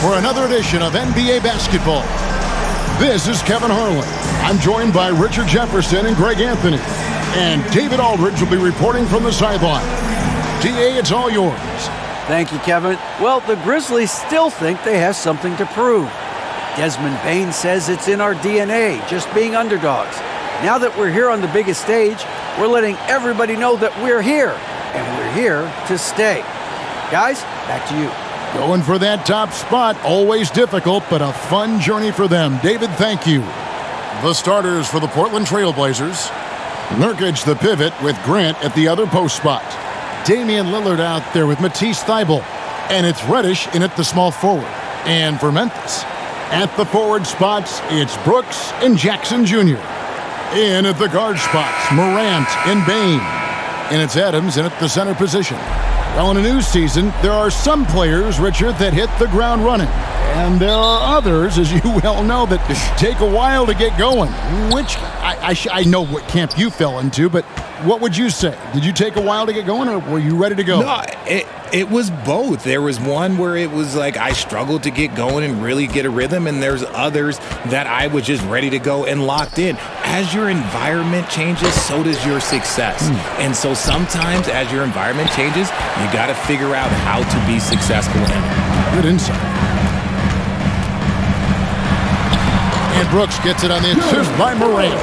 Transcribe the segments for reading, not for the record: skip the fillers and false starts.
for another edition of NBA basketball. This is Kevin Harlan. I'm joined by Richard Jefferson and Greg Anthony. And David Aldridge will be reporting from the sideline. DA, it's all yours. Thank you, Kevin. Well, the Grizzlies still think they have something to prove. Desmond Bane says it's in our DNA, just being underdogs. Now that we're here on the biggest stage, we're letting everybody know that we're here, and we're here to stay. Guys, back to you. Going for that top spot, always difficult, but a fun journey for them. David, thank you. The starters for the Portland Trail Blazers. Nurkic, the pivot, with Grant at the other post spot. Damian Lillard out there with Matisse Thybulle. And it's Reddish in at the small forward. And for Memphis, at the forward spots, it's Brooks and Jackson Jr. In at the guard spots, Morant and Bane. And it's Adams in at the center position. Well, in a new season, there are some players, Richard, that hit the ground running. And there are others, as you well know, that take a while to get going. Which, I know what camp you fell into, but what would you say? Did you take a while to get going, or were you ready to go? No, it was both. There was one where it was like I struggled to get going and really get a rhythm, and there's others that I was just ready to go and locked in. As your environment changes, so does your success. And so sometimes as your environment changes, you got to figure out how to be successful in it. Good insight. And Brooks gets it on the assist by Morant.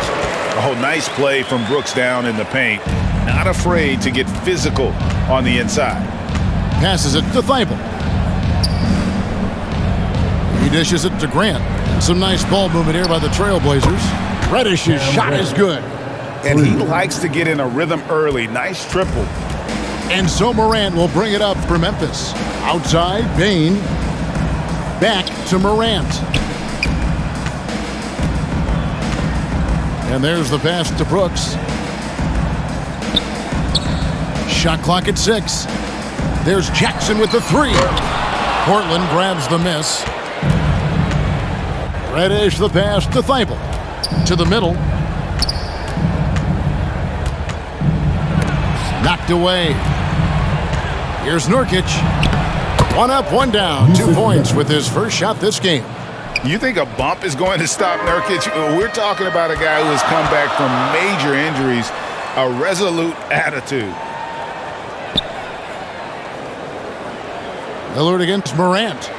Oh, nice play from Brooks down in the paint. Not afraid to get physical on the inside. Passes it to Thybulle. He dishes it to Grant. Some nice ball movement here by the Trailblazers. Reddish's shot is good. And he likes to get in a rhythm early. Nice triple. And so Morant will bring it up for Memphis. Outside, Bane. Back to Morant. And there's the pass to Brooks. Shot clock at 6. There's Jackson with the 3. Portland grabs the miss. Reddish the pass to Thybulle. To the middle. Knocked away. Here's Nurkic. One up, one down. 2 points with his first shot this game. You think a bump is going to stop Nurkic? We're talking about a guy who has come back from major injuries, a resolute attitude. Lillard against Morant.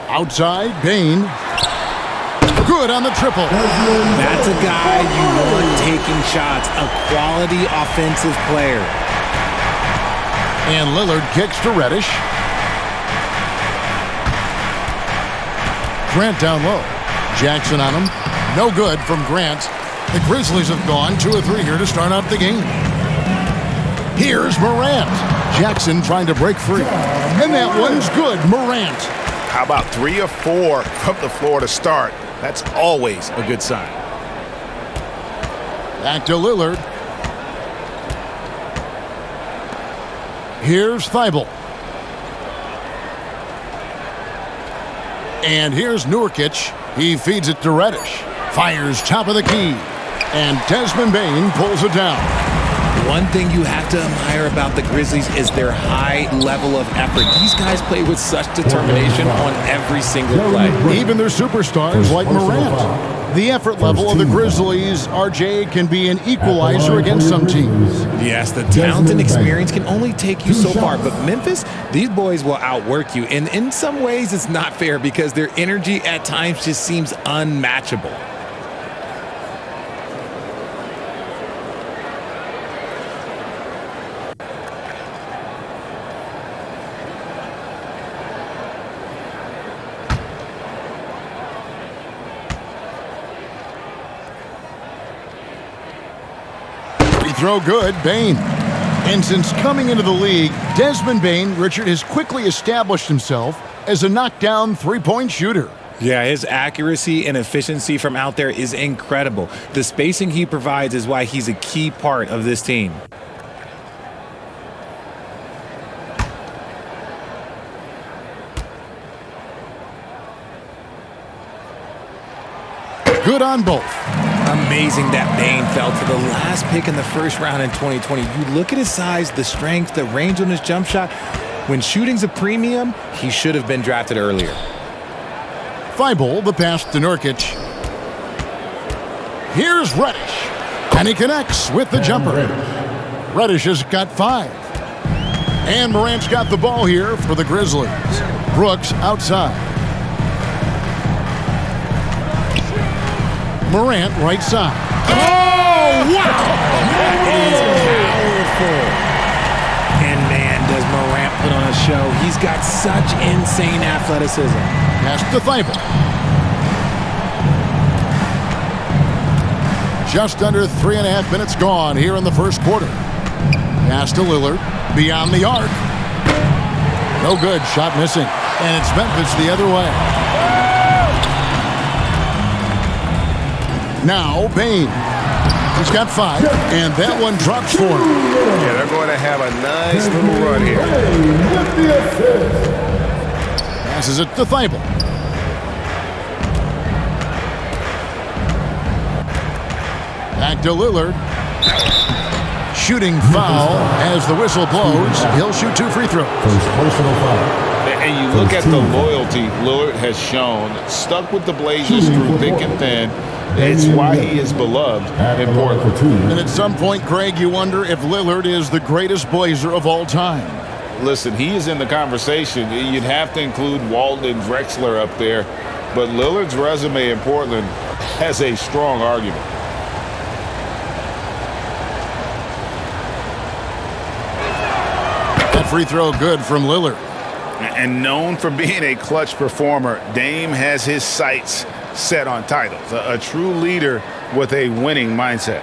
Outside, Bane. Good on the triple. That's a guy you want taking shots, a quality offensive player. And Lillard kicks to Reddish. Grant down low. Jackson on him. No good from Grant. The Grizzlies have gone 2 or 3 here to start out the game. Here's Morant. Jackson trying to break free. And that one's good. Morant. How about 3 or 4 from the floor to start? That's always a good sign. Back to Lillard. Here's Thybulle. And here's Nurkic. He feeds it to Reddish. Fires top of the key. And Desmond Bane pulls it down. One thing you have to admire about the Grizzlies is their high level of effort. These guys play with such determination on every single play. Even their superstars like Morant. The effort level of the Grizzlies, RJ, can be an equalizer against some teams. Yes, the talent and experience can only take you so far. But Memphis, these boys will outwork you. And in some ways, it's not fair because their energy at times just seems unmatchable. Throw good, Bane. And since coming into the league, Desmond Bane, Richard, has quickly established himself as a knockdown three-point shooter. Yeah, his accuracy and efficiency from out there is incredible. The spacing he provides is why he's a key part of this team. Good on both. Amazing that Bane fell to the last pick in the first round in 2020. You look at his size, the strength, the range on his jump shot. When shooting's a premium, he should have been drafted earlier. Thibault, the pass to Nurkic. Here's Reddish, and he connects with the jumper. Reddish has got 5. And Morant's got the ball here for the Grizzlies. Brooks outside. Morant right side. Oh, wow! That is powerful. And man, does Morant put on a show. He's got such insane athleticism. Pass to Thibault. Just under 3.5 minutes gone here in the first quarter. Pass to Lillard. Beyond the arc. No good. Shot missing. And it's Memphis the other way. Now Bane. He's got 5. And that one drops for him. Yeah, they're going to have a nice little run here. Passes it to Thibault. Back to Lillard. Shooting foul as the whistle blows. He'll shoot 2 free throws. And you look at the loyalty Lillard has shown, stuck with the Blazers through thick and thin. It's why he is beloved in Portland. And at some point, Greg, you wonder if Lillard is the greatest Blazer of all time. Listen, he is in the conversation. You'd have to include Walton and Drexler up there. But Lillard's resume in Portland has a strong argument. Free throw good from Lillard. And known for being a clutch performer, Dame has his sights set on titles. A true leader with a winning mindset.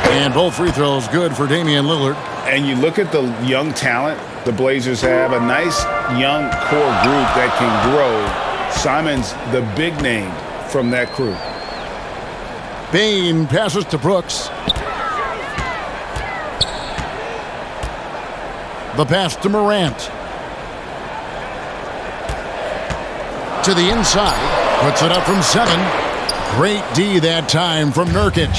And both free throws good for Damian Lillard. And you look at the young talent the Blazers have, a nice young core group that can grow. Simon's the big name from that crew. Bane passes to Brooks. The pass to Morant. To the inside. Puts it up from 7. Great D that time from Nurkic.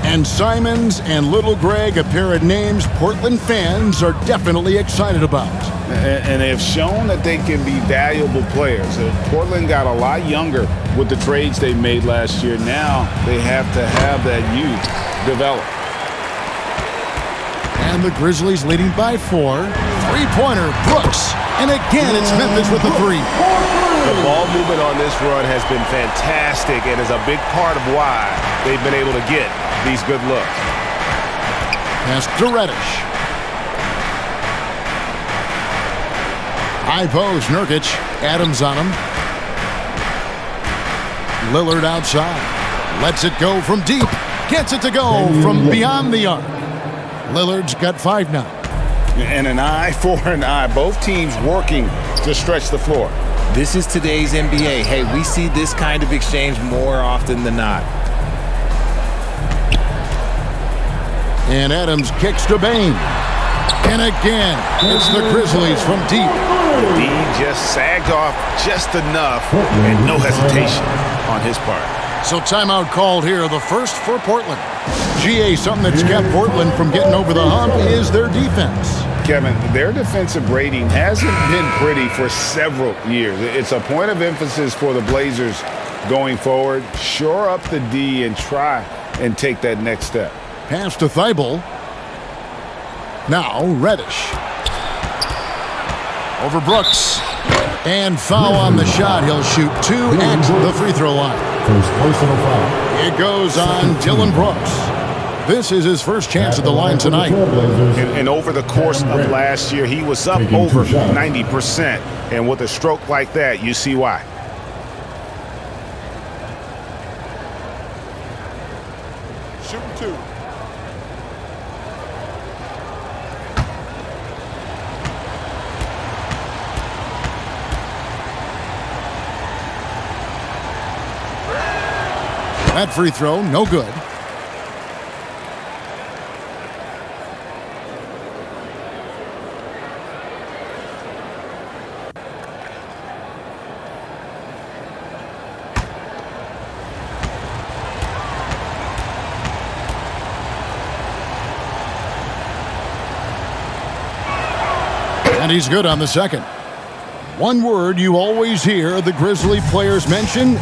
And Simons and Little Greg, a pair of names Portland fans are definitely excited about. And they have shown that they can be valuable players. Portland got a lot younger with the trades they made last year. Now they have to have that youth develop. And the Grizzlies leading by 4. Three-pointer, Brooks. And again, it's Memphis with the 3. The ball movement on this run has been fantastic and is a big part of why they've been able to get these good looks. Pass to Reddish. High post, Nurkic. Adams on him. Lillard outside. Lets it go from deep. Gets it to go from beyond the arc. Lillard's got 5 now. And an eye for an eye. Both teams working to stretch the floor. This is today's NBA. Hey, we see this kind of exchange more often than not. And Adams kicks to Bane. And again, it's the Grizzlies from deep. D just sagged off just enough and no hesitation on his part. So timeout called here, the first for Portland. GA, something that's kept Portland from getting over the hump is their defense. Kevin, their defensive rating hasn't been pretty for several years. It's a point of emphasis for the Blazers going forward. Shore up the D and try and take that next step. Pass to Thibault. Now Reddish. Over Brooks. And foul on the shot. He'll shoot 2 at the free throw line. First personal foul. It goes on Dylan Brooks. This is his first chance at the line tonight. And over the course of last year, he was up over 90%. And with a stroke like that, you see why. Shooting 2. That free throw, no good. And he's good on the second. One word you always hear the Grizzly players mention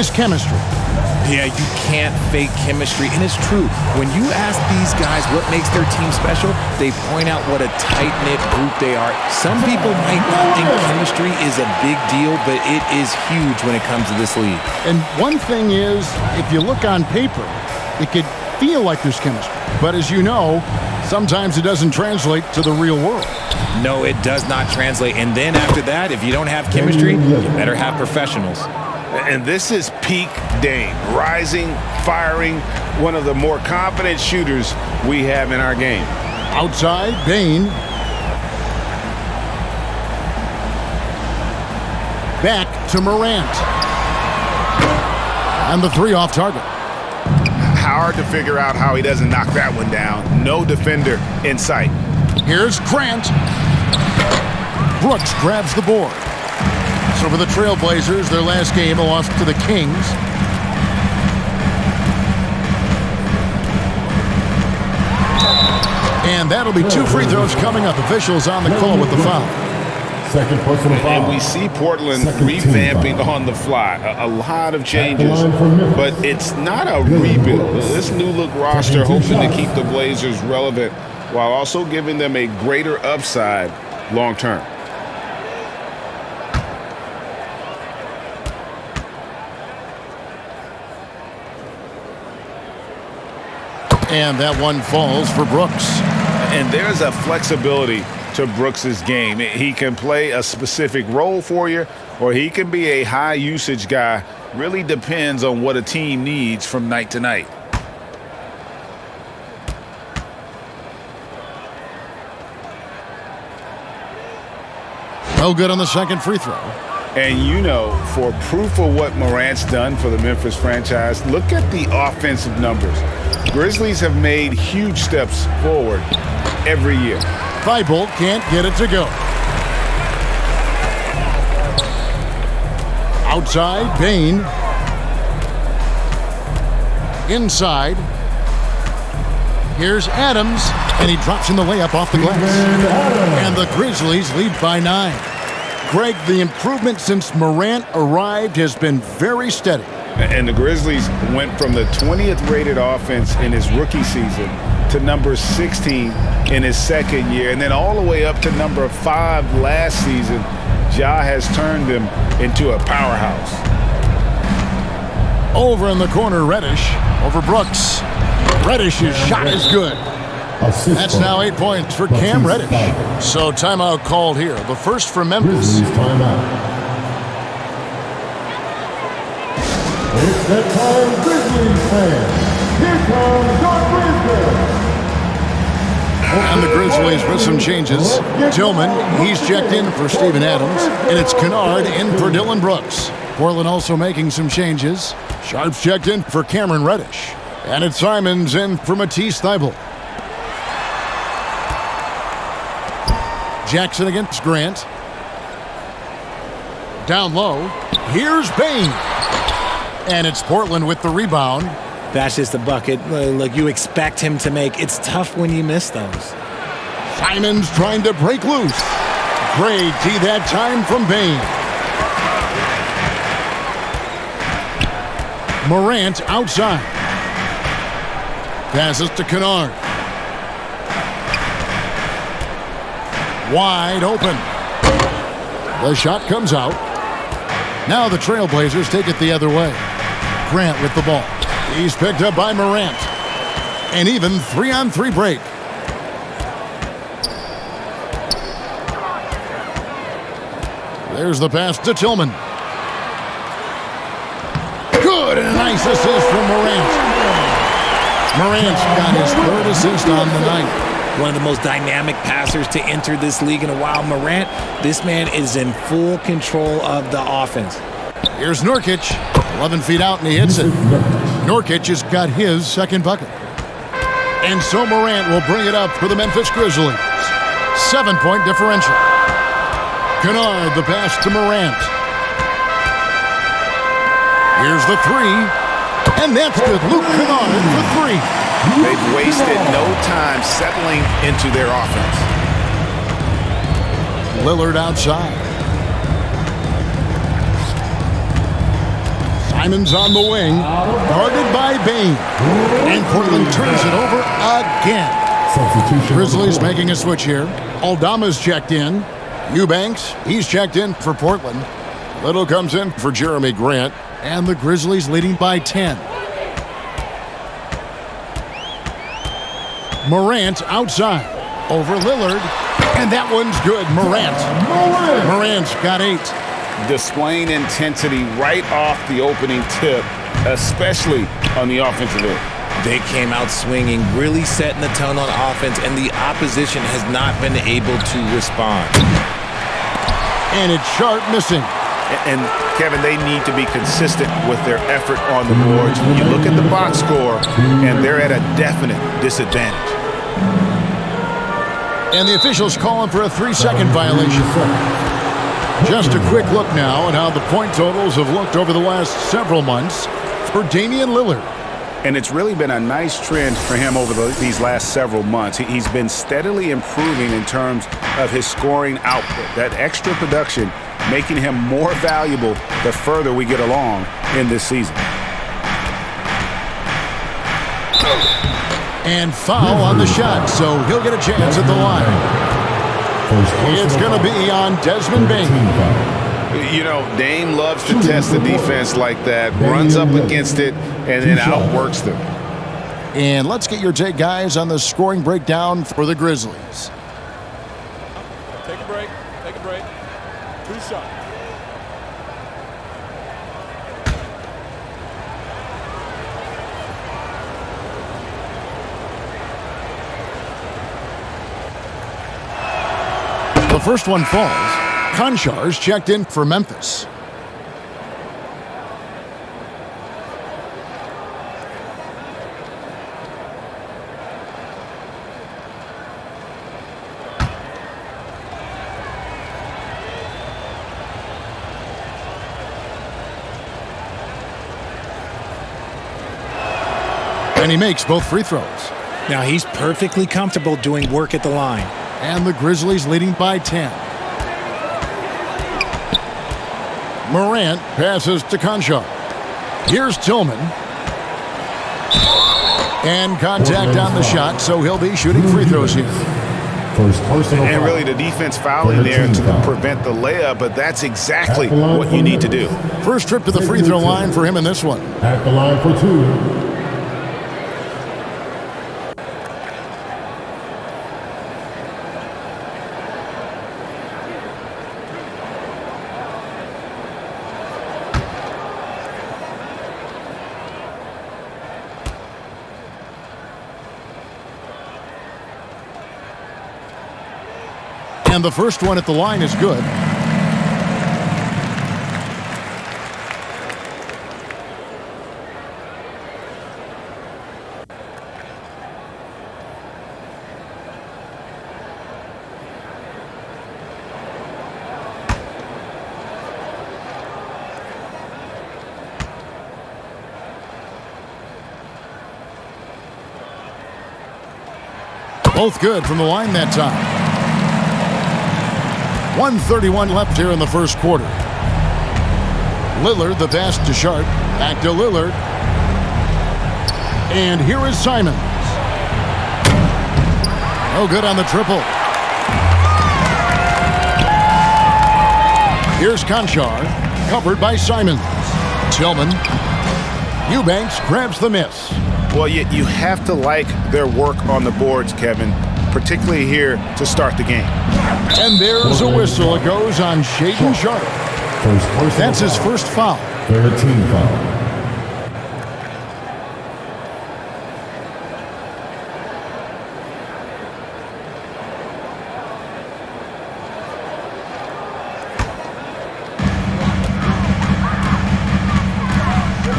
is chemistry. Yeah, you can't fake chemistry, and it's true. When you ask these guys what makes their team special, they point out what a tight-knit group they are. Some people might not think chemistry is a big deal, but it is huge when it comes to this league. And one thing is, if you look on paper, it could feel like there's chemistry. But as you know, sometimes it doesn't translate to the real world. No, it does not translate. And then after that, if you don't have chemistry, you better have professionals. And this is peak Dame, rising, firing, one of the more confident shooters we have in our game. Outside, Bane. Back to Morant. And the three off target. Hard to figure out how he doesn't knock that one down. No defender in sight. Here's Grant. Brooks grabs the board. So for the Trailblazers, their last game lost to the Kings. And that'll be 2 free throws coming up. Officials on the call with the foul. Second personal foul. And we see Portland revamping on the fly. A lot of changes, but it's not a rebuild. This new look roster hoping to keep the Blazers relevant while also giving them a greater upside long term. And that one falls for Brooks. And there's a flexibility to Brooks's game. He can play a specific role for you, or he can be a high usage guy. Really depends on what a team needs from night to night. No good on the second free throw. And you know, for proof of what Morant's done for the Memphis franchise, look at the offensive numbers. Grizzlies have made huge steps forward every year. Thibault can't get it to go. Outside, Bane. Inside. Here's Adams, and he drops in the layup off the glass. And the Grizzlies lead by 9. Greg, the improvement since Morant arrived has been very steady. And the Grizzlies went from the 20th rated offense in his rookie season to number 16 in his second year, and then all the way up to number 5 last season. Ja has turned them into a powerhouse. Over in the corner, Reddish over Brooks. Reddish's shot is good. That's now 8 points for Cam Reddish. So timeout called here. The first for Memphis. Grizzlies timeout. It's that time, Grizzlies fans. Here comes your Grizzlies. And the Grizzlies with some changes. Tillman, he's checked in for Steven Adams. And it's Kennard in for Dillon Brooks. Portland also making some changes. Sharp's checked in for Cameron Reddish. And it's Simons in for Matisse Thybulle. Jackson against Grant. Down low. Here's Bane. And it's Portland with the rebound. That's just a bucket. Look, you expect him to make. It's tough when you miss those. Simons trying to break loose. Great D that time from Bane. Morant outside. Passes to Kennard. Wide open. The shot comes out. Now the Trailblazers take it the other way. Grant with the ball. He's picked up by Morant. An even 3-on-3 break. There's the pass to Tillman. Good, and a nice assist from Morant. Morant's got his 3rd assist on the night. One of the most dynamic passers to enter this league in a while. Morant, this man is in full control of the offense. Here's Nurkic, 11 feet out, and he hits it. Nurkic has got his 2nd bucket. And so Morant will bring it up for the Memphis Grizzlies. 7-point differential. Kennard, the pass to Morant. Here's the 3. And that's good. Luke Kennard for 3. They've wasted no time settling into their offense. Lillard outside. Simon's on the wing, guarded by Bane. And Portland turns it over again. Substitution. Grizzlies making a switch here. Aldama's checked in. Eubanks, he's checked in for Portland. Little comes in for Jeremy Grant. And the Grizzlies leading by 10. Morant outside. Over Lillard. And that one's good. Morant's got 8. Displaying intensity right off the opening tip, especially on the offensive end. They came out swinging, really setting the tone on offense, and the opposition has not been able to respond. And it's Sharp missing. And Kevin, they need to be consistent with their effort on the boards. You look at the box score, and they're at a definite disadvantage. And the officials calling for a 3-second violation. Just a quick look now at how the point totals have looked over the last several months for Damian Lillard. And it's really been a nice trend for him over these last several months. He's been steadily improving in terms of his scoring output. That extra production making him more valuable the further we get along in this season. And foul on the shot, so he'll get a chance at the line. It's going to be on Desmond Bane. You know, Dame loves to test the defense like that, runs up against it, and then outworks them. And let's get your take, guys, on the scoring breakdown for the Grizzlies. Take a break. 2 shots. The first one falls. Konchar's checked in for Memphis. And he makes both free throws. Now he's perfectly comfortable doing work at the line. And the Grizzlies leading by 10. Morant passes to Konchar. Here's Tillman. And contact on the shot, so he'll be shooting free throws here. First personal And foul. really the defense fouling there to prevent the layup, but that's exactly what you need to do. First trip to the free throw line for him in this one. At the line for 2. And the first one at the line is good. Both good from the line that time. 1:31 left here in the first quarter. Lillard, the pass to Sharp. Back to Lillard. And here is Simons. No good on the triple. Here's Konchar, covered by Simons. Tillman. Eubanks grabs the miss. Well, you have to like their work on the boards, Kevin, particularly here to start the game. And there's a whistle. It goes on Shaden Sharp. That's his first foul. Third team foul.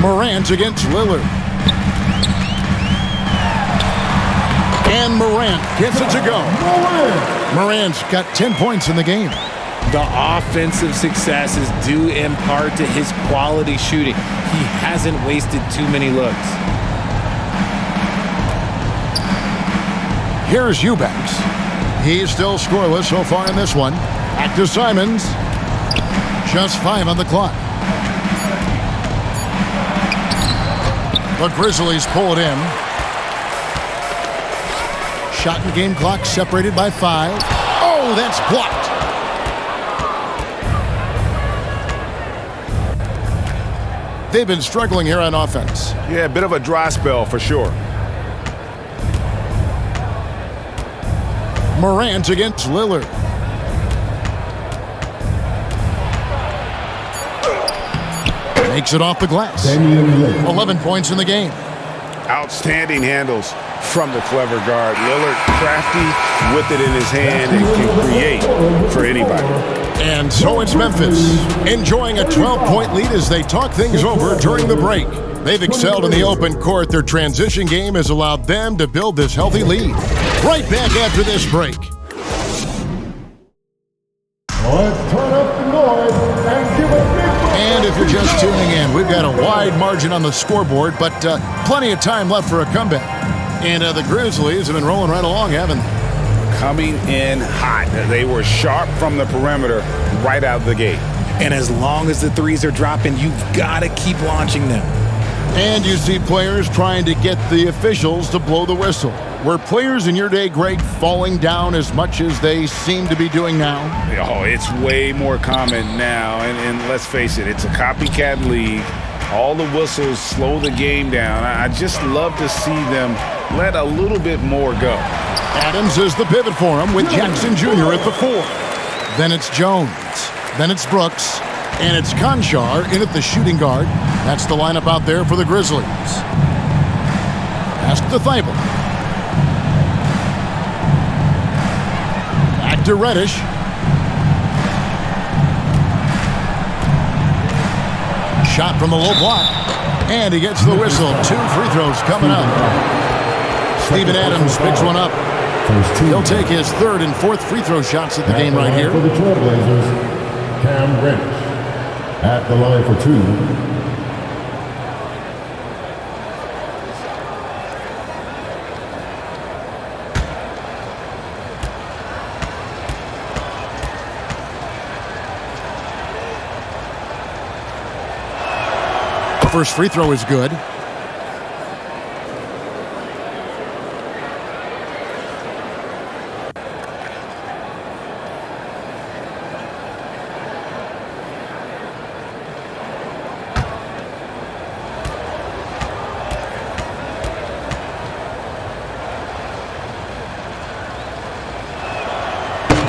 Morant against Lillard. And Morant gets it to go. Morant's got 10 points in the game. The offensive success is due in part to his quality shooting. He hasn't wasted too many looks. Here's Eubanks. He's still scoreless so far in this one. Back to Simons. Just 5 on the clock. The Grizzlies pull it in. Shot and game clock separated by 5. Oh, that's blocked. They've been struggling here on offense. Yeah, a bit of a dry spell for sure. Morant against Lillard. Makes it off the glass. 11 points in the game. Outstanding handles from the clever guard. Lillard crafty with it in his hand and can create for anybody. And so it's Memphis, enjoying a 12-point lead as they talk things over during the break. They've excelled in the open court. Their transition game has allowed them to build this healthy lead. Right back after this break. Let's turn up the noise and give a big... And if you're just tuning in, we've got a wide margin on the scoreboard, but plenty of time left for a comeback. And the Grizzlies have been rolling right along, haven't they? Coming in hot. They were sharp from the perimeter right out of the gate. And as long as the threes are dropping, you've got to keep launching them. And you see players trying to get the officials to blow the whistle. Were players in your day, Greg, falling down as much as they seem to be doing now? Oh, it's way more common now. And let's face it, it's a copycat league. All the whistles slow the game down. I just love to see them let a little bit more go. Adams is the pivot for him with Jackson Jr. at the 4. Then it's Jones. Then it's Brooks. And it's Conchar in at the shooting guard. That's the lineup out there for the Grizzlies. Pass to Thibault. Back to Reddish. Shot from the low block. And he gets the whistle. 2 free throws coming up. Steven Adams picks one up. He'll take his 3rd and 4th free throw shots at the game right here. For the Trailblazers, Cam Reddish. At the line for 2. First free throw is good.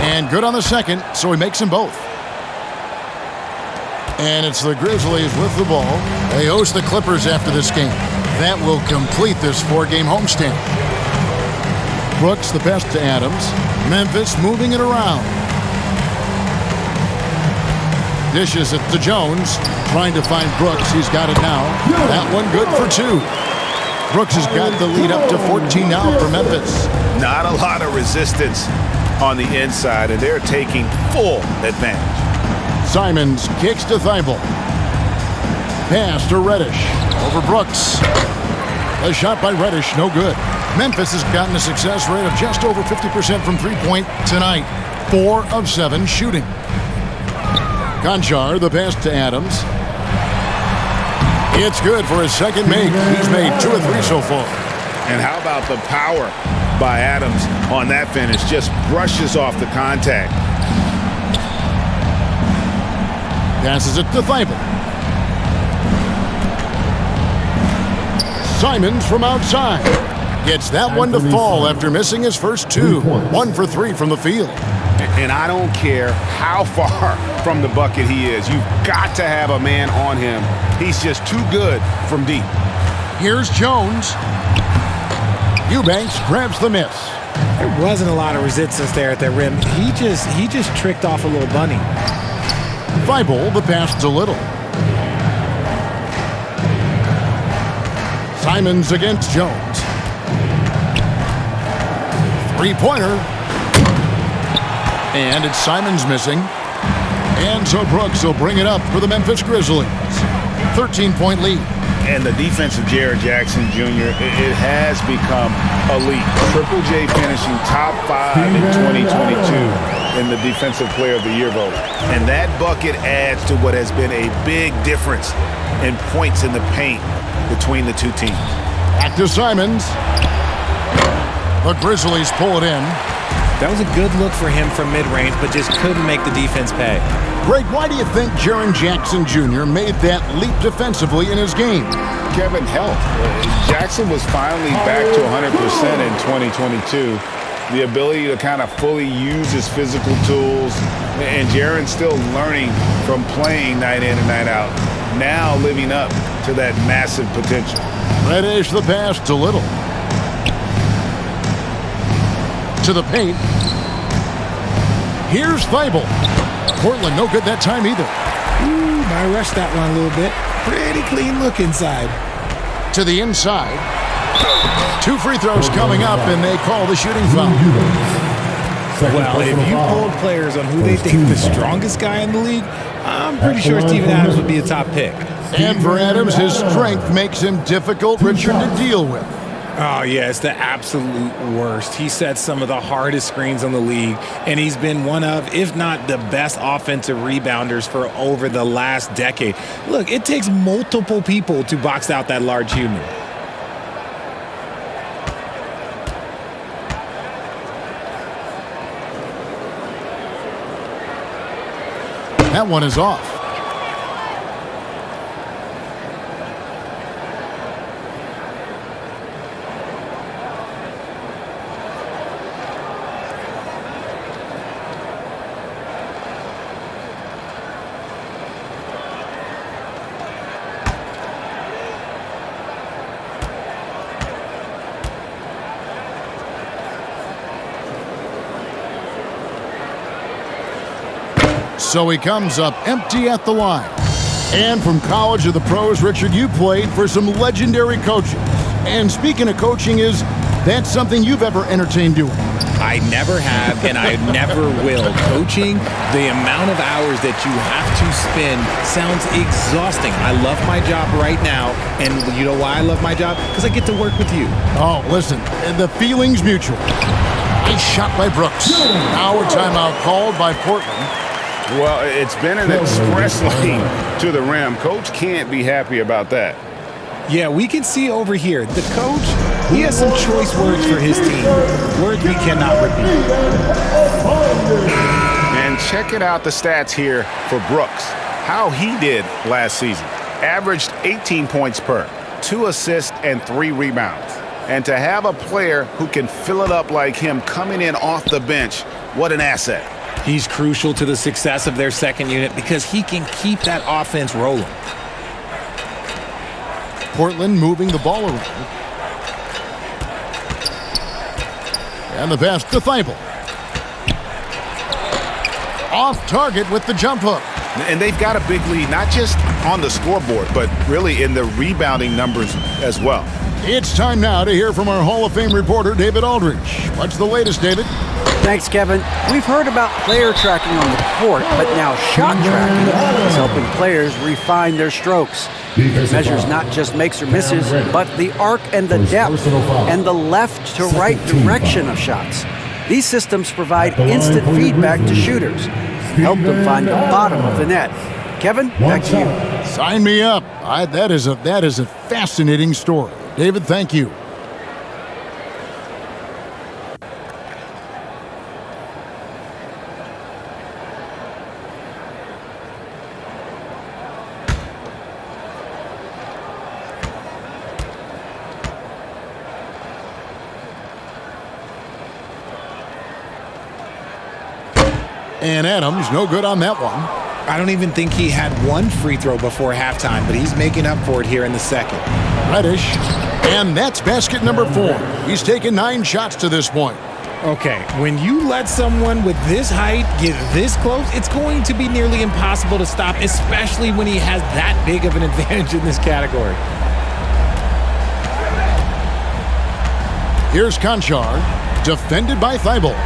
And good on the second, so he makes them both. And it's the Grizzlies with the ball. They host the Clippers after this game. That will complete this 4-game homestand. Brooks, the pass to Adams. Memphis moving it around. Dishes it to Jones. Trying to find Brooks. He's got it now. That one good for 2. Brooks has got the lead up to 14 now for Memphis. Not a lot of resistance on the inside, and they're taking full advantage. Simons kicks to Thibault. Pass to Reddish. Over Brooks. A shot by Reddish, no good. Memphis has gotten a success rate of just over 50% from three-point tonight. 4 of 7 shooting. Conchar, the pass to Adams. It's good for his second make. He's made 2 of 3 so far. And how about the power by Adams on that finish? Just brushes off the contact. Passes it to Thibault. Simons from outside. Gets that one to fall after missing his first 2. 1 for 3 from the field. And I don't care how far from the bucket he is. You've got to have a man on him. He's just too good from deep. Here's Jones. Eubanks grabs the miss. There wasn't a lot of resistance there at that rim. He just tricked off a little bunny. Thibault, the pass to Little. Simons against Jones. 3-pointer. And it's Simons missing. And so Brooks will bring it up for the Memphis Grizzlies. 13-point lead. And the defense of Jared Jackson Jr., it has become elite. Triple J finishing top 5 in 2022. in the Defensive Player of the Year vote. And that bucket adds to what has been a big difference in points in the paint between the two teams. Back to Simons. The Grizzlies pull it in. That was a good look for him from mid-range, but just couldn't make the defense pay. Greg, why do you think Jaren Jackson Jr. made that leap defensively in his game? Kevin, health. Jackson was finally back to 100% in 2022. The ability to kind of fully use his physical tools, and Jaren's still learning from playing night in and night out, now living up to that massive potential. Reddish the pass to Little. To the paint. Here's Thibault. Portland no good that time either. Ooh, might rush that one a little bit. Pretty clean look inside. To the inside. 2 free throws coming up, and they call the shooting foul. Well, if you polled players on who they think the strongest guy in the league, I'm pretty sure Steven Adams would be a top pick. And for Adams, his strength makes him difficult, Richard, to deal with. Oh, yeah, it's the absolute worst. He sets some of the hardest screens on the league, and he's been one of, if not the best offensive rebounders for over the last decade. Look, it takes multiple people to box out that large human. That one is off. So he comes up empty at the line. And from college to the pros, Richard, you played for some legendary coaches. And speaking of coaching, is that something you've ever entertained doing? I never have, and I never will. Coaching, the amount of hours that you have to spend sounds exhausting. I love my job right now, and you know why I love my job? Because I get to work with you. Oh, listen, the feeling's mutual. Nice shot by Brooks. Now a timeout called by Portland. Well, it's been an express lane to the rim. Coach can't be happy about that. Yeah, we can see over here. The coach, he has some choice words for his team. Words we cannot repeat. And check it out, the stats here for Brooks. How he did last season. Averaged 18 points per, 2 assists, and 3 rebounds. And to have a player who can fill it up like him coming in off the bench, what an asset. He's crucial to the success of their second unit because he can keep that offense rolling. Portland moving the ball around. And the pass to Thibault. Off target with the jump hook. And they've got a big lead, not just on the scoreboard, but really in the rebounding numbers as well. It's time now to hear from our Hall of Fame reporter, David Aldridge. What's the latest, David? Thanks, Kevin. We've heard about player tracking on the court, but now shot tracking is helping players refine their strokes. It measures not just makes or misses, but the arc and the depth and the left to right direction of shots. These systems provide instant feedback to shooters, help them find the bottom of the net. Kevin, back to you. Sign me up. That is a fascinating story. David, thank you. And Adams, no good on that one. I don't even think he had one free throw before halftime, but he's making up for it here in the second. Reddish, and that's basket number 4. He's taken 9 shots to this point. Okay, when you let someone with this height get this close, it's going to be nearly impossible to stop, especially when he has that big of an advantage in this category. Here's Conchar, defended by Thibault.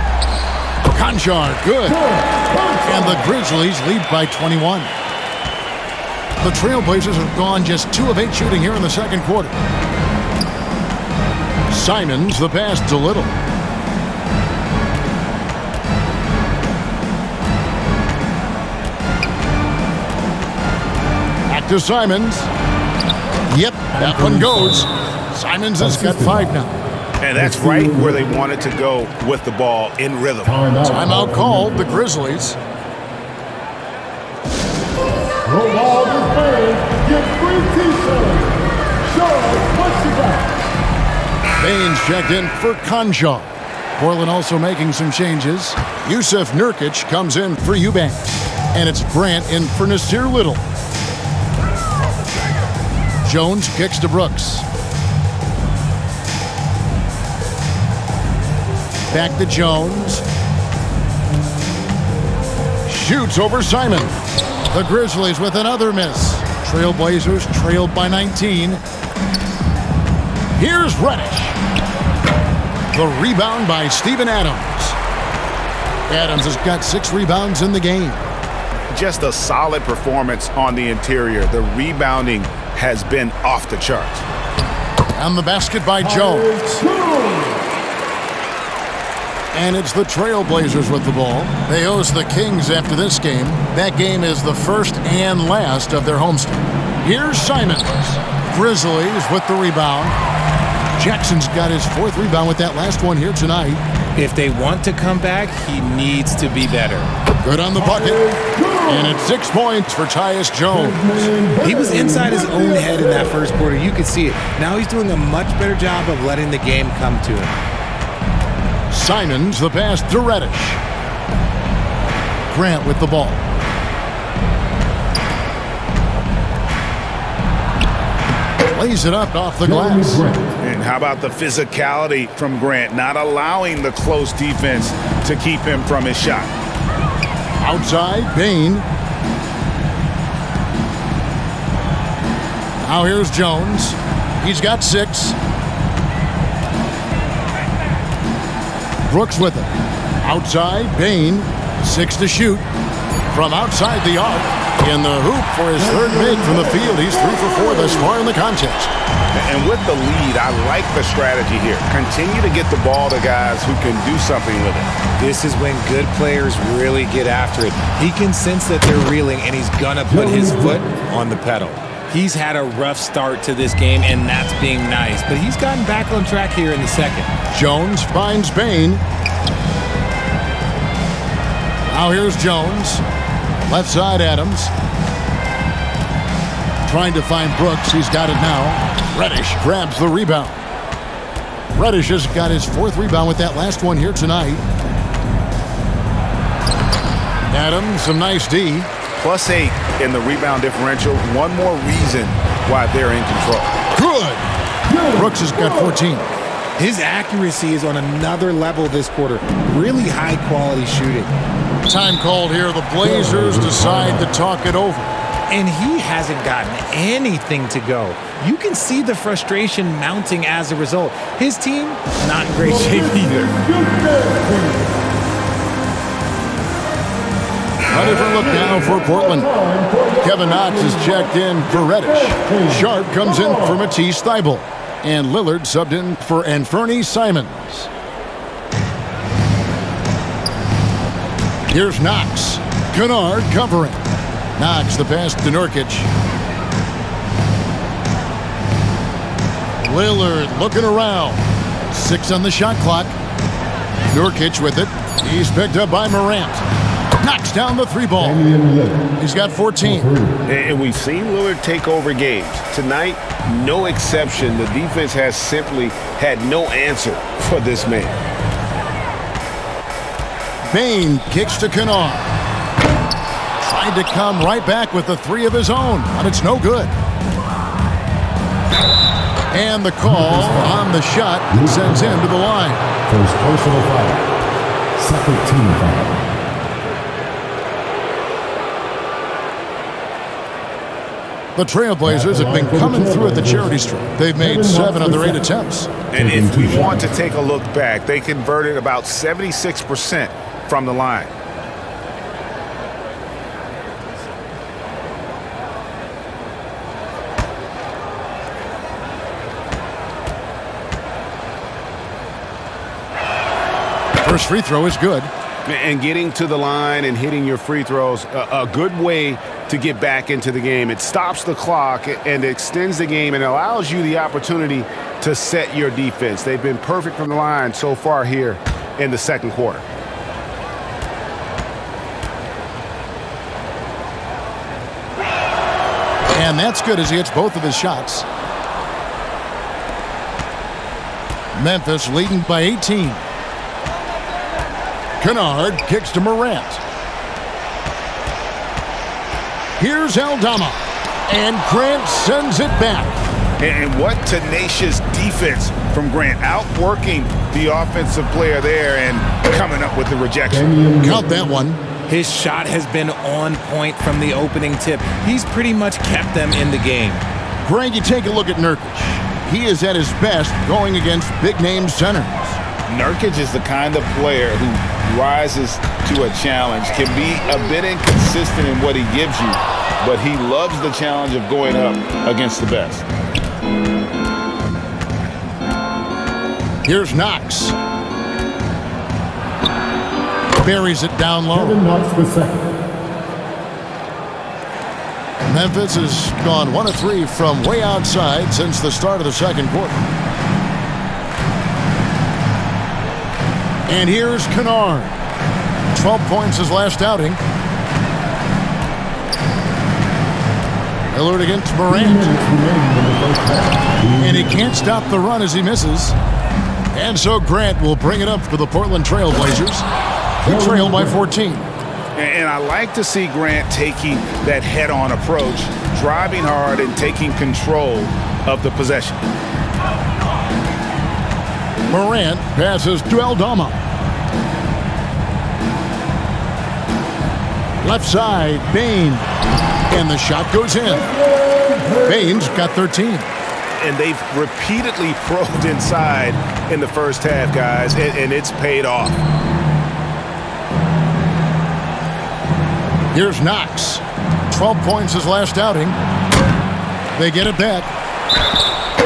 Conchar, good. And the Grizzlies lead by 21. The Trailblazers have gone just 2 of 8 shooting here in the second quarter. Simons, the pass to Little. to Simons. Yep, that one goes. Simons has got 5 now. And that's right where they wanted to go with the ball in rhythm. Timeout called, the Grizzlies. Roll all the fans. Get free t-shirts. Show us what you got. Baines checked in for Conjaw. Portland also making some changes. Yusuf Nurkic comes in for Eubanks. And it's Grant in for Nasir Little. Jones kicks to Brooks. Back to Jones. Shoots over Simon. The Grizzlies with another miss. Trailblazers trailed by 19. Here's Reddish. The rebound by Steven Adams. Adams has got 6 rebounds in the game. Just a solid performance on the interior. The rebounding has been off the charts. And the basket by Jones. And it's the Trailblazers with the ball. They host the Kings after this game. That game is the first and last of their homestand. Here's Simons. Grizzlies with the rebound. Jackson's got his 4th rebound with that last one here tonight. If they want to come back, he needs to be better. Good on the bucket. And it's 6 points for Tyus Jones. He was inside his own head in that first quarter. You could see it. Now he's doing a much better job of letting the game come to him. Simons, the pass to Reddish. Grant with the ball. Lays it up off the glass. And how about the physicality from Grant, not allowing the close defense to keep him from his shot. Outside, Bain. Now here's Jones. He's got 6. Brooks with it. Outside, Bain. 6 to shoot. From outside the arc. In the hoop for his 3rd make from the field. He's 3 for 4 thus far in the contest. And with the lead, I like the strategy here. Continue to get the ball to guys who can do something with it. This is when good players really get after it. He can sense that they're reeling, and he's gonna put his foot on the pedal. He's had a rough start to this game, and that's being nice. But he's gotten back on track here in the second. Jones finds Bain. Now here's Jones. Left side, Adams. Trying to find Brooks. He's got it now. Reddish grabs the rebound. Reddish has got his 4th rebound with that last one here tonight. Adams, some nice D. +8 in the rebound differential. One more reason why they're in control. Good. Brooks has got 14. His accuracy is on another level this quarter. Really high quality shooting. Time called here. The Blazers decide to talk it over. And he hasn't gotten anything to go. You can see the frustration mounting as a result. His team, not in great shape either. A different look now for Portland. Kevin Knox is checked in for Reddish. Sharp comes in for Matisse Thybulle. And Lillard subbed in for Anfernee Simons. Here's Knox. Kennard covering. Knox the pass to Nurkic. Lillard looking around. 6 on the shot clock. Nurkic with it. He's picked up by Morant. Knocks down the 3 ball. He's got 14. And we've seen Lillard take over games. Tonight, no exception. The defense has simply had no answer for this man. Bain kicks to Kennard. Tried to come right back with the 3 of his own, but it's no good. And the call on the shot that sends him to the line. First personal foul. Second team foul. The Trailblazers have been coming through at the charity stripe. They've made 7 of their 8 attempts. And if we want to take a look back, they converted about 76% from the line. First free throw is good. And getting to the line and hitting your free throws, a good way to get back into the game. It stops the clock and extends the game and allows you the opportunity to set your defense. They've been perfect from the line so far here in the second quarter. And that's good as he hits both of his shots. Memphis leading by 18. Kennard kicks to Morant. Here's Aldama. And Grant sends it back. And what tenacious defense from Grant, outworking the offensive player there and coming up with the rejection. Count that one. His shot has been on point from the opening tip. He's pretty much kept them in the game. Greg, you take a look at Nurkic. He is at his best going against big-name centers. Nurkic is the kind of player who rises to a challenge, can be a bit inconsistent in what he gives you, but he loves the challenge of going up against the best. Here's Knox. Buries it down low. Memphis has gone 1 of 3 from way outside since the start of the second quarter. And here's Kennard. 12 points his last outing. Lillard against Morant. And he can't stop the run as he misses. And so Grant will bring it up for the Portland Trail Blazers. They trail by 14. And I like to see Grant taking that head-on approach, driving hard and taking control of the possession. Morant passes to Aldama. Left side, Bain. And the shot goes in. Bain's got 13. And they've repeatedly probed inside in the first half, guys, and it's paid off. Here's Knox. 12 points his last outing. They get it back.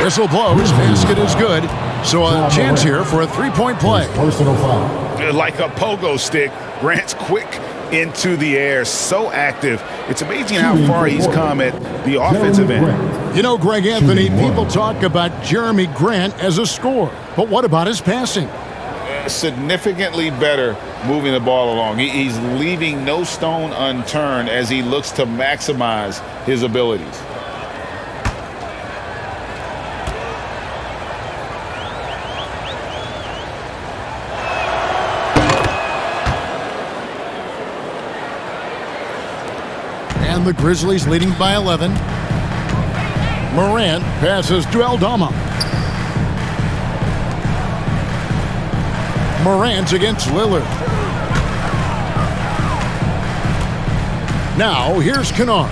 Whistle blows. Basket is good. So a chance here for a three-point play. Personal foul. Like a pogo stick, Grant's quick into the air, so active. It's amazing how far he's come at the offensive end. You know, Greg Anthony, people talk about Jeremy Grant as a scorer. But what about his passing? Significantly better moving the ball along. He's leaving no stone unturned as he looks to maximize his abilities. And the Grizzlies leading by 11. Morant passes to Aldama. Morant against Lillard. Now, here's Kennard.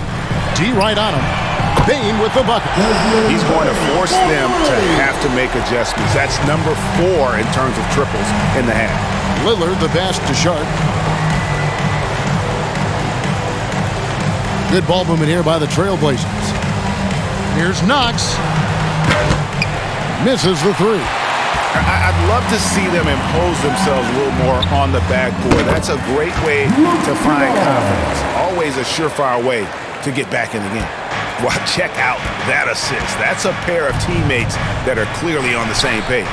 D right on him. Bain with the bucket. He's going to force them to have to make adjustments. That's number 4 in terms of triples in the half. Lillard, the pass to Sharp. Good ball movement here by the Trailblazers. Here's Knox. Misses the three. I'd love to see them impose themselves a little more on the backboard. That's a great way to find confidence. Always a surefire way to get back in the game. Well, check out that assist. That's a pair of teammates that are clearly on the same page.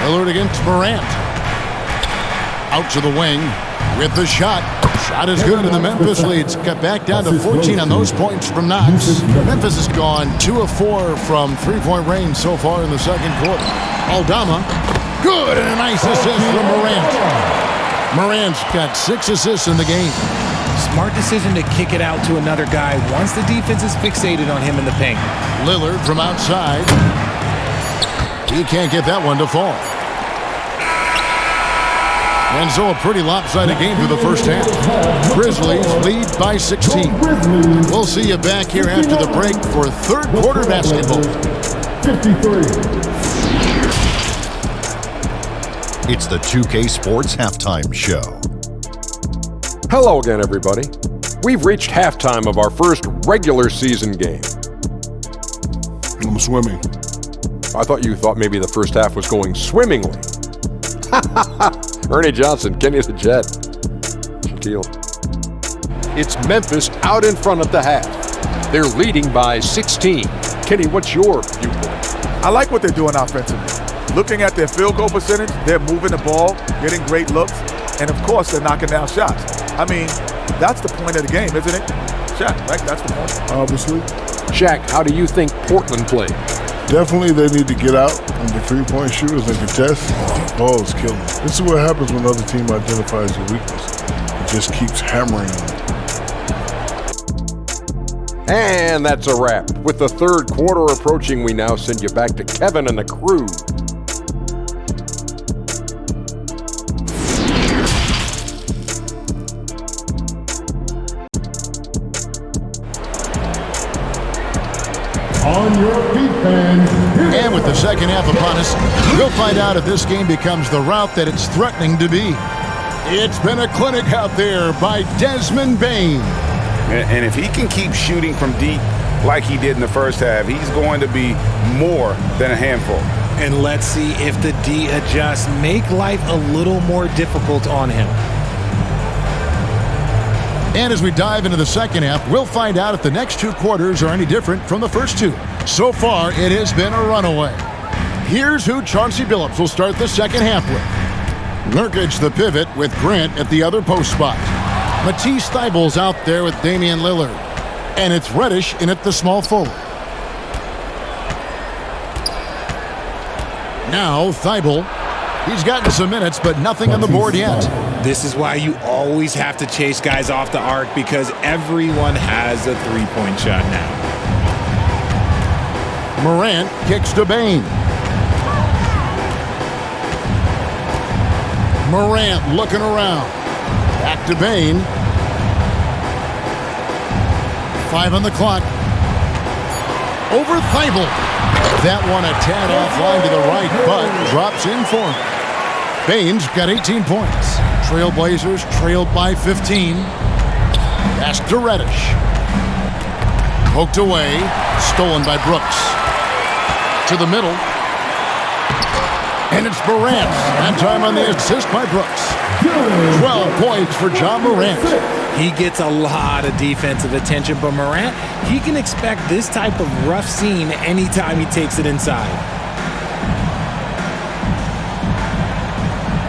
Lillard against Morant. Out to the wing with the shot. Shot is good, and the Memphis leads. Got back down to 14 on those points from Knox. Memphis has gone 2 of 4 from three-point range so far in the second quarter. Aldama, good, and a nice assist from Morant. Morant's got 6 assists in the game. Smart decision to kick it out to another guy once the defense is fixated on him in the paint. Lillard from outside. He can't get that one to fall. And so a pretty lopsided game through the first half. Grizzlies lead by 16. We'll see you back here after the break for third quarter basketball. 53. It's the 2K Sports Halftime Show. Hello again, everybody. We've reached halftime of our first regular season game. I'm swimming. I thought you thought maybe the first half was going swimmingly. Ernie Johnson, Kenny the Jet. Shaquille. It's Memphis out in front at the half. They're leading by 16. Kenny, what's your viewpoint? I like what they're doing offensively. Looking at their field goal percentage, they're moving the ball, getting great looks, and of course, they're knocking down shots. I mean, that's the point of the game, isn't it? Shaq, right? That's the point. Obviously. Shaq, how do you think Portland played? Definitely they need to get out on the three-point shooters and contest. The ball is killing. This is what happens when another team identifies your weakness. It just keeps hammering them. And that's a wrap. With the third quarter approaching, we now send you back to Kevin and the crew. On your feet, fans. And with the second half upon us, we'll find out if this game becomes the route that it's threatening to be. It's been a clinic out there by Desmond Bane. And if he can keep shooting from deep like he did in the first half, he's going to be more than a handful. And let's see if the D adjusts, make life a little more difficult on him. And as we dive into the second half, we'll find out if the next two quarters are any different from the first two. So far, it has been a runaway. Here's who Chauncey Billups will start the second half with. Nurkic the pivot with Grant at the other post spot. Matisse Thybulle's out there with Damian Lillard. And it's Reddish in at the small forward. Now Thybulle. He's gotten some minutes, but nothing on the board yet. This is why you always have to chase guys off the arc, because everyone has a three-point shot now. Morant kicks to Bane. Morant looking around. Back to Bane. 5 on the clock. Over Thybulle. That one a tad offline to the right, but drops in for him. Bane's got 18 points. Trailblazers trailed by 15. Pass to Reddish. Poked away. Stolen by Brooks. To the middle. And it's Morant. That time on the assist by Brooks. 12 points for John Morant. He gets a lot of defensive attention, but Morant, he can expect this type of rough scene anytime he takes it inside.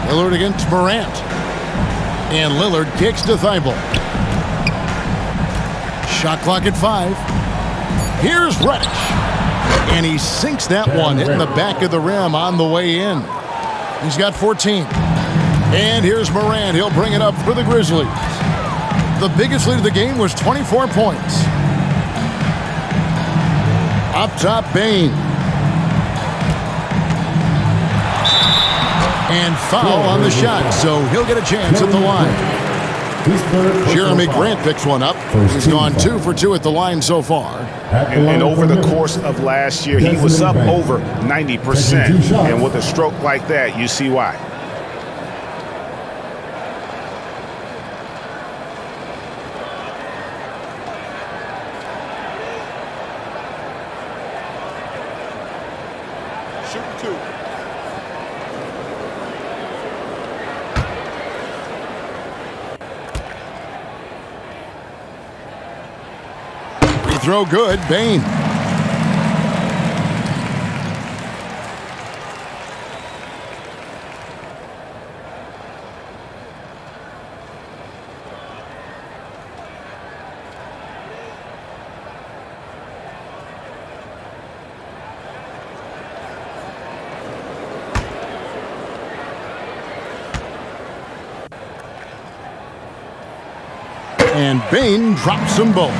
Lillard against Morant. And Lillard kicks to Thybulle. Shot clock at 5. Here's Reddish. And he sinks that one, hitting the back of the rim on the way in. He's got 14. And here's Morant. He'll bring it up for the Grizzlies. The biggest lead of the game was 24 points. Up top, Bane. And foul on the shot, so he'll get a chance at the line. Jeremy Grant picks one up. He's gone 2 for 2 at the line so far. And over the course of last year, he was up over 90%. And with a stroke like that, you see why. Shooting 2. Free throw good, Bane. And Bane drops them both.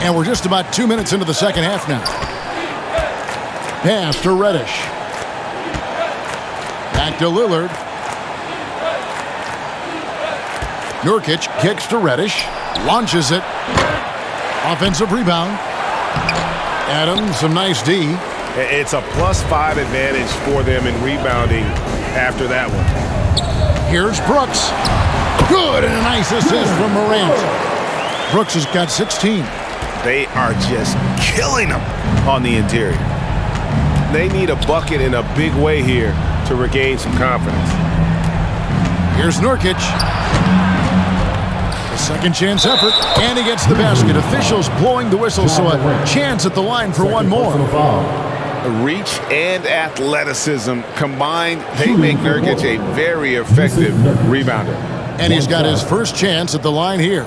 And we're just about 2 minutes into the second half now. Pass to Reddish. Back to Lillard. Nurkic kicks to Reddish. Launches it. Offensive rebound. Adams, some nice D. It's a +5 advantage for them in rebounding after that one. Here's Brooks. Good, and a nice assist from Morant. Brooks has got 16. They are just killing them on the interior. They need a bucket in a big way here to regain some confidence. Here's Nurkic. A second chance effort, and he gets the basket. Officials blowing the whistle, so a chance at the line for one more. Reach and athleticism combined, they make Nurkic a very effective rebounder. And he's got his first chance at the line here.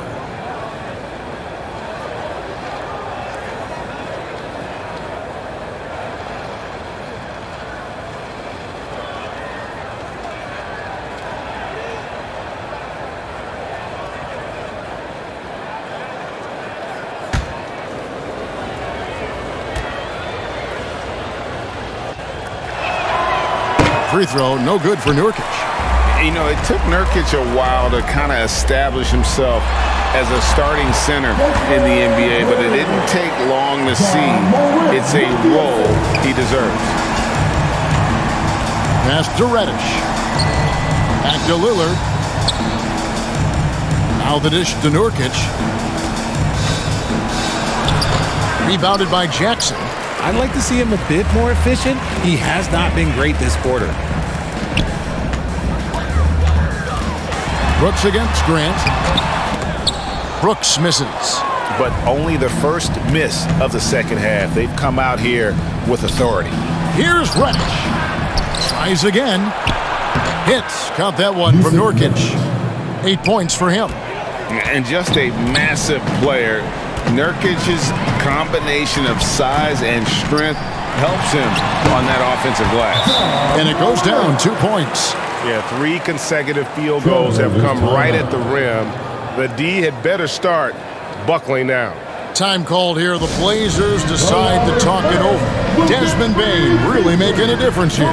Free throw, no good for Nurkic. You know, it took Nurkic a while to kind of establish himself as a starting center in the NBA, but it didn't take long to see it's a role he deserves. Pass to Reddish. Back to Lillard. Now the dish to Nurkic. Rebounded by Jackson. I'd like to see him a bit more efficient. He has not been great this quarter. Brooks against Grant. Brooks misses. But only the first miss of the second half. They've come out here with authority. Here's Reddish. Tries again. Hits. Count that one from Nurkic. 8 points for him. And just a massive player. Nurkic's combination of size and strength helps him on that offensive glass. And it goes down 2 points. Yeah, 3 consecutive field goals have come right at the rim. The D had better start buckling down. Time called here. The Blazers decide to talk it over. Desmond Bane really making a difference here.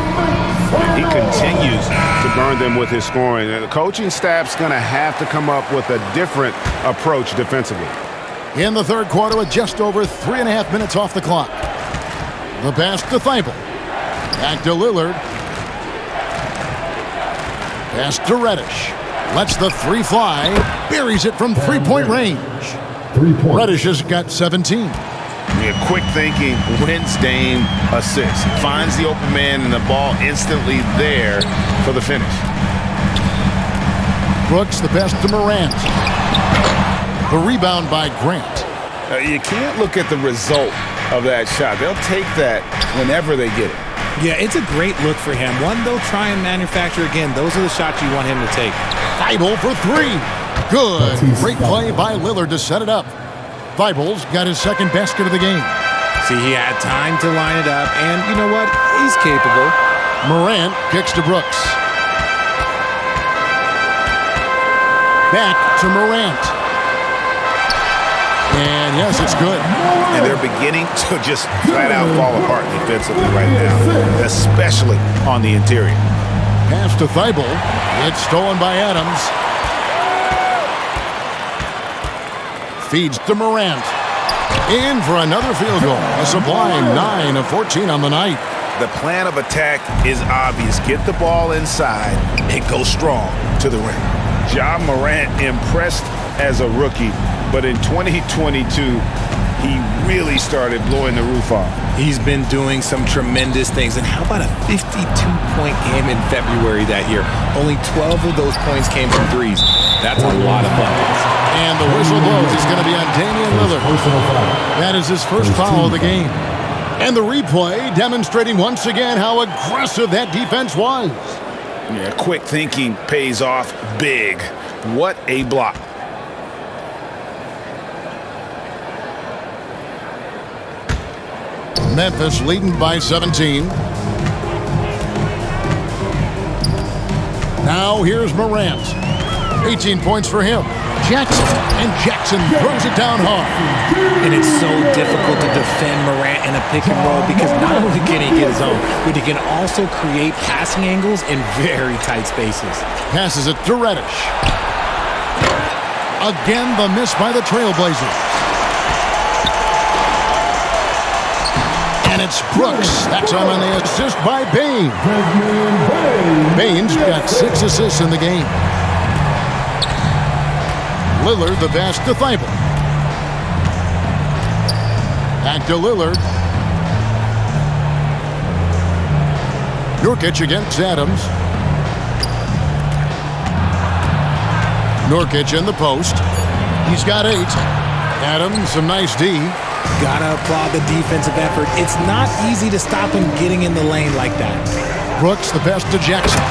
He continues to burn them with his scoring. And the coaching staff's going to have to come up with a different approach defensively. In the third quarter with just over 3.5 minutes off the clock. The pass to Thibault. Back to Lillard. Pass to Reddish. Lets the three fly. Buries it from three-point range. Reddish has got 17. Yeah, quick thinking wins Dame assists. Finds the open man and the ball instantly there for the finish. Brooks, the pass to Morant. The rebound by Grant. You can't look at the result of that shot. They'll take that whenever they get it. Yeah, it's a great look for him. One they'll try and manufacture again. Those are the shots you want him to take. Thibault for three. Good. Great play by Lillard to set it up. Thibault's got his second basket of the game. See, he had time to line it up, and you know what? He's capable. Morant kicks to Brooks. Back to Morant. And yes, it's good. And they're beginning to just flat out fall apart defensively right now, especially on the interior. Pass to Thibault. It's stolen by Adams. Feeds to Morant. In for another field goal. A sublime 9 of 14 on the night. The plan of attack is obvious. Get the ball inside and go strong to the rim. Ja Morant impressed as a rookie, but in 2022, he really started blowing the roof off. He's been doing some tremendous things. And how about a 52-point game in February that year? Only 12 of those points came from threes. That's a lot of buckets. And the whistle blows. It's going to be on Damian Lillard. That is his first foul of the game. And the replay demonstrating once again how aggressive that defense was. Yeah, quick thinking pays off big. What a block. Memphis leading by 17. Now here's Morant. 18 points for him. Jackson, and Jackson throws it down hard. And it's so difficult to defend Morant in a pick and roll because not only can he get his own, but he can also create passing angles in very tight spaces. Passes it to Reddish. Again, the miss by the Trailblazers. And it's Brooks. That time on the assist by Bane. Bane's got 6 assists in the game. Lillard, the pass to Thibault. Back to Lillard. Nurkic against Adams. Nurkic in the post. He's got 8. Adams, some nice D. Gotta applaud the defensive effort. It's not easy to stop him getting in the lane like that. Brooks, the pass to Jackson.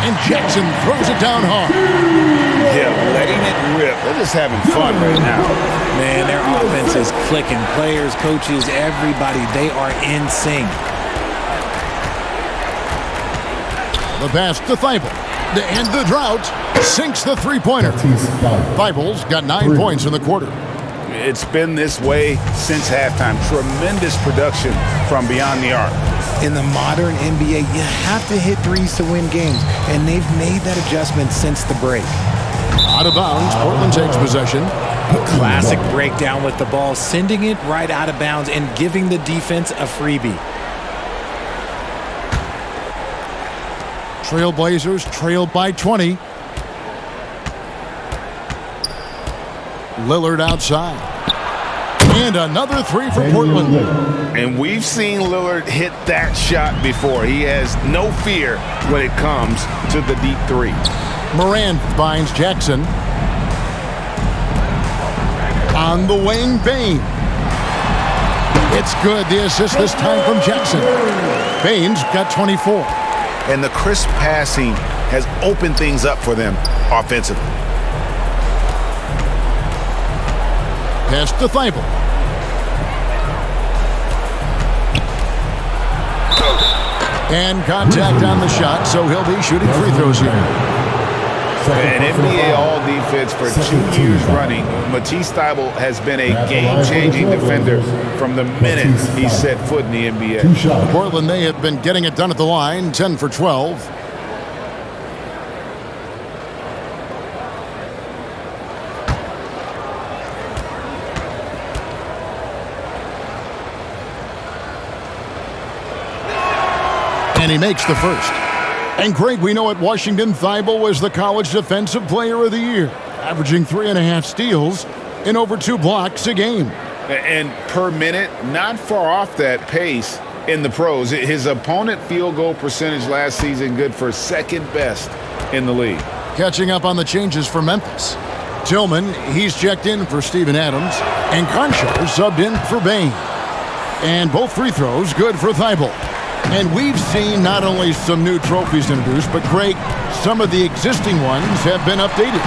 And Jackson throws it down hard. Yeah, letting it rip. They're just having fun right now. Man, their offense is clicking. Players, coaches, everybody, they are in sync. The pass to Thibault. To end the drought, sinks the three-pointer. Thibault's got 9 points in the quarter. It's been this way since halftime. Tremendous production from beyond the arc. In the modern NBA, you have to hit threes to win games, and they've made that adjustment since the break. Out of bounds, Portland takes possession. A classic breakdown with the ball, sending it right out of bounds and giving the defense a freebie. Trailblazers trailed by 20. Lillard outside. And another 3 for Portland. And we've seen Lillard hit that shot before. He has no fear when it comes to the deep 3. Morant finds Jackson. On the wing, Bane. It's good. The assist this time from Jackson. Bane's got 24. And the crisp passing has opened things up for them offensively. Pass to Thibault. And contact on the shot, so he'll be shooting free throws here. An NBA All-Defense for 2 years running. Matisse Thybulle has been a game-changing defender from the minute he set foot in the NBA. Portland, they have been getting it done at the line, 10 for 12. And he makes the first. And Greg, we know at Washington, Thibault was the College Defensive Player of the Year, averaging 3.5 steals and over 2 blocks a game. And per minute, not far off that pace in the pros. His opponent field goal percentage last season good for second best in the league. Catching up on the changes for Memphis. Tillman, he's checked in for Steven Adams, and Concho subbed in for Bane. And both free throws good for Thibault. And we've seen not only some new trophies introduced, but Greg, some of the existing ones have been updated.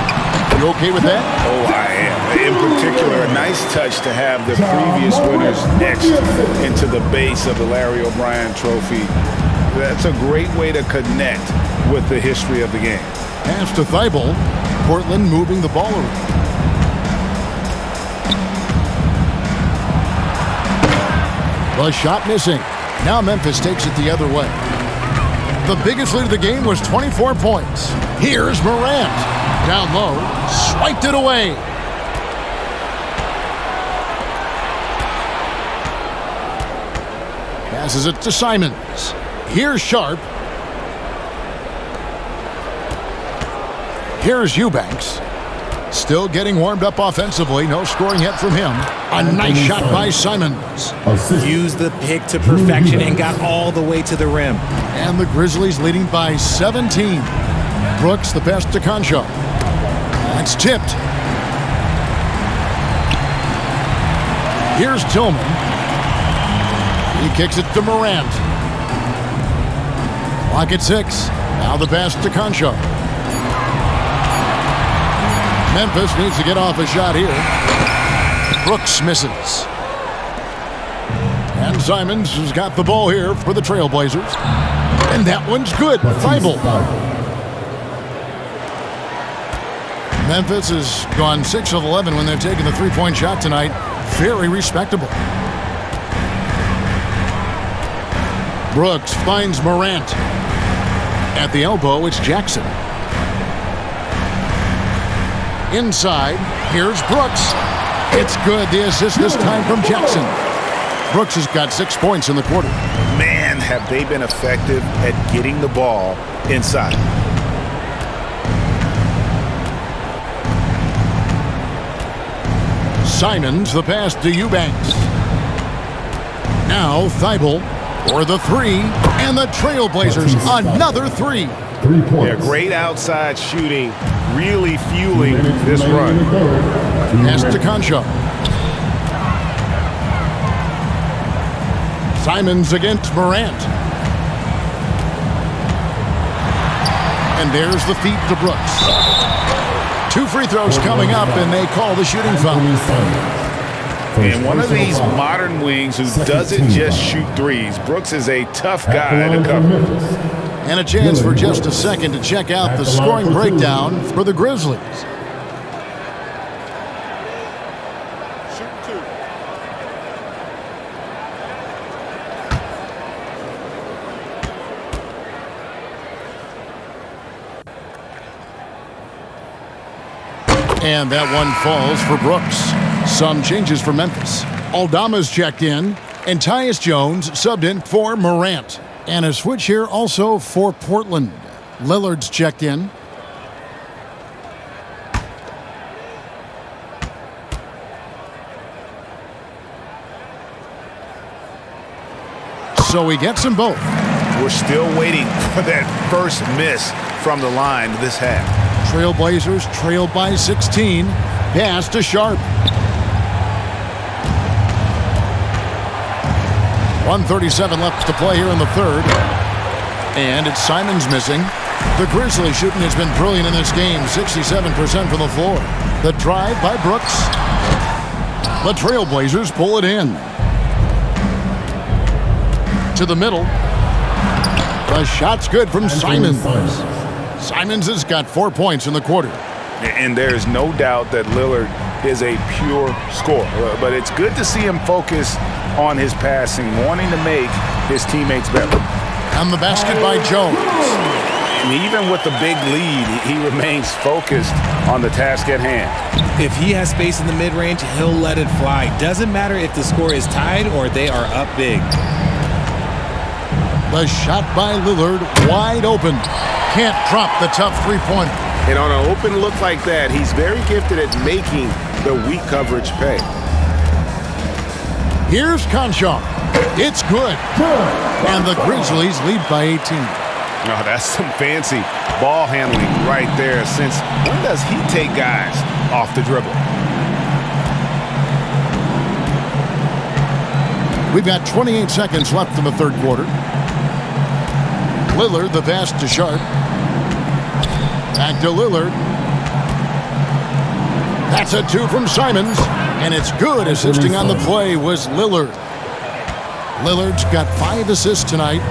You okay with that? Oh, I am. In particular, a nice touch to have the previous winners etched into the base of the Larry O'Brien trophy. That's a great way to connect with the history of the game. Pass to Thibault. Portland moving the ball around. The shot missing. Now Memphis takes it the other way. The biggest lead of the game was 24 points. Here's Morant. Down low, swiped it away. Passes it to Simons. Here's Sharp. Here's Eubanks. Still getting warmed up offensively. No scoring yet from him. A nice shot by Simons. Used the pick to perfection and got all the way to the rim. And the Grizzlies leading by 17. Brooks, the pass to Concho. That's tipped. Here's Tillman. He kicks it to Morant. Clock at 6. Now the pass to Concho. Memphis needs to get off a shot here. Brooks misses. And Simons has got the ball here for the Trailblazers. And that one's good. Thibault. Memphis has gone 6 of 11 when they've taken the three-point shot tonight. Very respectable. Brooks finds Morant. At the elbow, it's Jackson. Inside, here's Brooks. It's good. The assist this time from Jackson. Brooks has got 6 points in the quarter. Man, have they been effective at getting the ball inside. Simons, the pass to Eubanks. Now Thibault for the 3, And the Trailblazers, another 3. 3 points. Yeah, great outside shooting, really fueling this run. Pass to Concho. Simons against Morant. And there's the feed to Brooks. 2 free throws coming up, and they call the shooting foul. And one of these modern wings who doesn't just shoot threes. Brooks is a tough guy to cover. And a chance for just a second to check out the scoring breakdown for the Grizzlies. And that one falls for Brooks. Some changes for Memphis. Aldama's checked in, and Tyus Jones subbed in for Morant. And a switch here also for Portland. Lillard's checked in. So he gets them both. We're still waiting for that first miss from the line this half. Trailblazers trailed by 16. Pass to Sharp. 1:37 left to play here in the third. And it's Simons missing. The Grizzlies shooting has been brilliant in this game. 67% from the floor. The drive by Brooks. The Trailblazers pull it in. To the middle. The shot's good from Simons. Simons has got 4 points in the quarter. And there is no doubt that Lillard is a pure scorer. But it's good to see him focus on his passing, wanting to make his teammates better. And the basket by Jones. And even with the big lead, he remains focused on the task at hand. If he has space in the mid-range, he'll let it fly. Doesn't matter if the score is tied or they are up big. The shot by Lillard, wide open. Can't drop the tough three-pointer. And on an open look like that, he's very gifted at making the weak coverage pay. Here's Concho. It's good. And the Grizzlies lead by 18. Oh, that's some fancy ball handling right there. Since when does he take guys off the dribble? We've got 28 seconds left in the third quarter. Lillard, the pass to Sharp. Back to Lillard. That's a 2 from Simons. And it's good. Assisting on the play was Lillard. Lillard's got 5 assists tonight.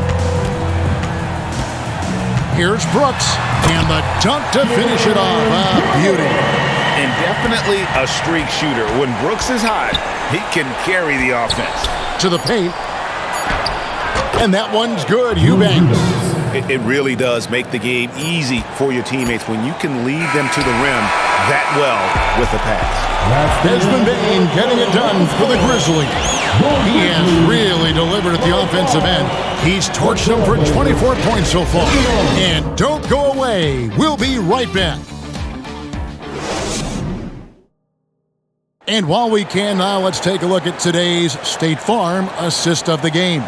Here's Brooks. And the dunk to finish it off. A beauty. And definitely a streak shooter. When Brooks is hot, he can carry the offense. To the paint. And that one's good. Eubanks. It really does make the game easy for your teammates when you can lead them to the rim that well with the pass. Desmond Bane getting it done for the Grizzlies. He has really delivered at the offensive end. He's torched them for 24 points so far. And don't go away. We'll be right back. And while we can now, let's take a look at today's State Farm assist of the game.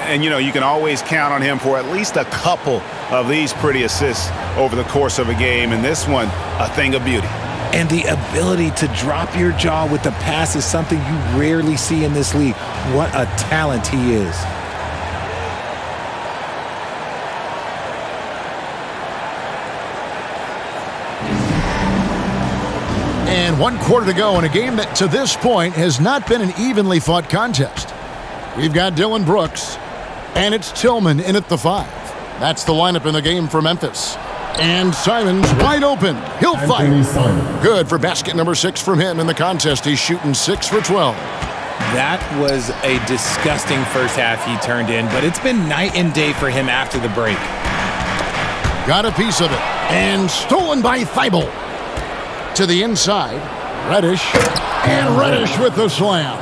And, you know, you can always count on him for at least a couple of these pretty assists over the course of a game. And this one, a thing of beauty. And the ability to drop your jaw with the pass is something you rarely see in this league. What a talent he is. And 1 quarter to go in a game that to this point has not been an evenly fought contest. We've got Dylan Brooks, and it's Tillman in at the 5. That's the lineup in the game for Memphis. And Simons wide open. He'll fire. Good for basket number 6 from him in the contest. He's shooting 6 for 12. That was a disgusting first half he turned in, but it's been night and day for him after the break. Got a piece of it. And stolen by Thibault. To the inside. Reddish. And Reddish with the slam.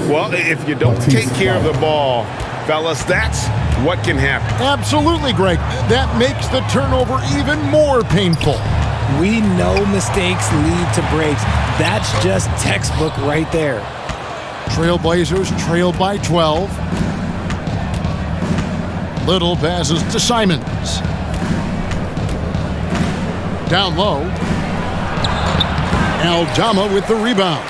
Well, if you don't take care of the ball, fellas, that's what can happen. Absolutely, Greg. That makes the turnover even more painful. We know mistakes lead to breaks. That's just textbook right there. Trailblazers trail by 12. Little passes to Simons. Down low. Aldama with the rebound.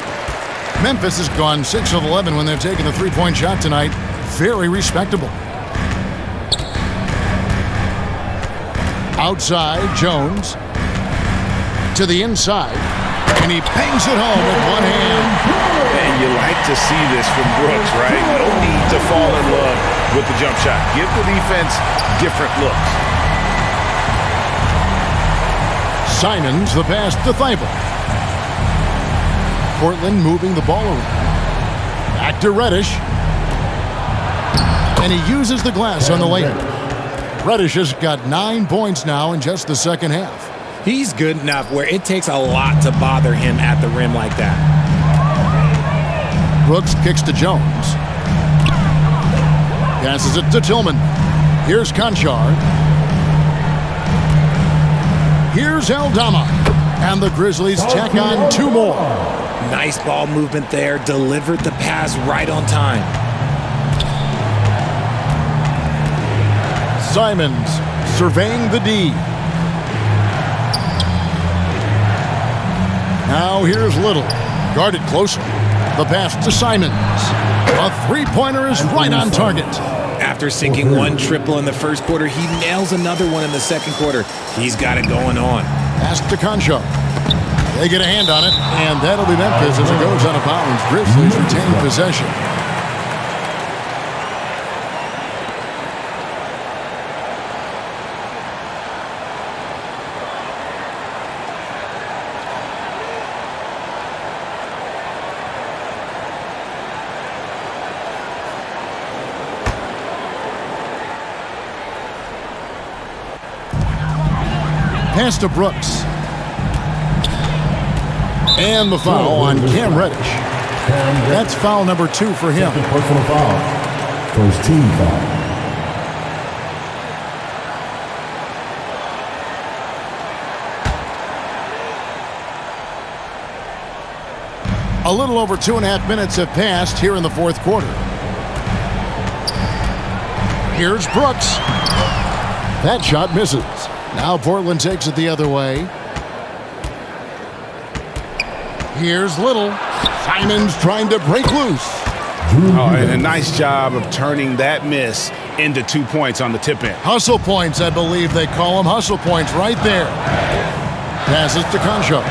Memphis has gone 6 of 11 when they've taken the three-point shot tonight. Very respectable. Outside, Jones. To the inside. And he bangs it home with one hand. And you like to see this from Brooks, right? No need to fall in love with the jump shot. Give the defense different looks. Simons, the pass to Thibault. Portland moving the ball around. Back to Reddish. And he uses the glass on the layup. Reddish has got 9 points now in just the second half. He's good enough where it takes a lot to bother him at the rim like that. Brooks kicks to Jones. Passes it to Tillman. Here's Conchar. Here's Aldama. And the Grizzlies tack on 2 more. Nice ball movement there. Delivered the pass right on time. Simons surveying the D. Now here's Little. Guarded closer. The pass to Simons. A three-pointer is right on target. After sinking 1 triple in the first quarter, he nails another one in the second quarter. He's got it going on. Pass to Concho. They get a hand on it, and that'll be Memphis as it goes out of bounds. Grizzlies retain possession. Pass to Brooks. And the foul on Cam Reddish. That's foul number 2 for him. Personal foul. First team foul. A little over 2.5 minutes have passed here in the fourth quarter. Here's Brooks. That shot misses. Now Portland takes it the other way. Here's Little. Simons trying to break loose. Oh, and a nice job of turning that miss into 2 points on the tip in. Hustle points, I believe they call them. Hustle points right there. Passes to Concho.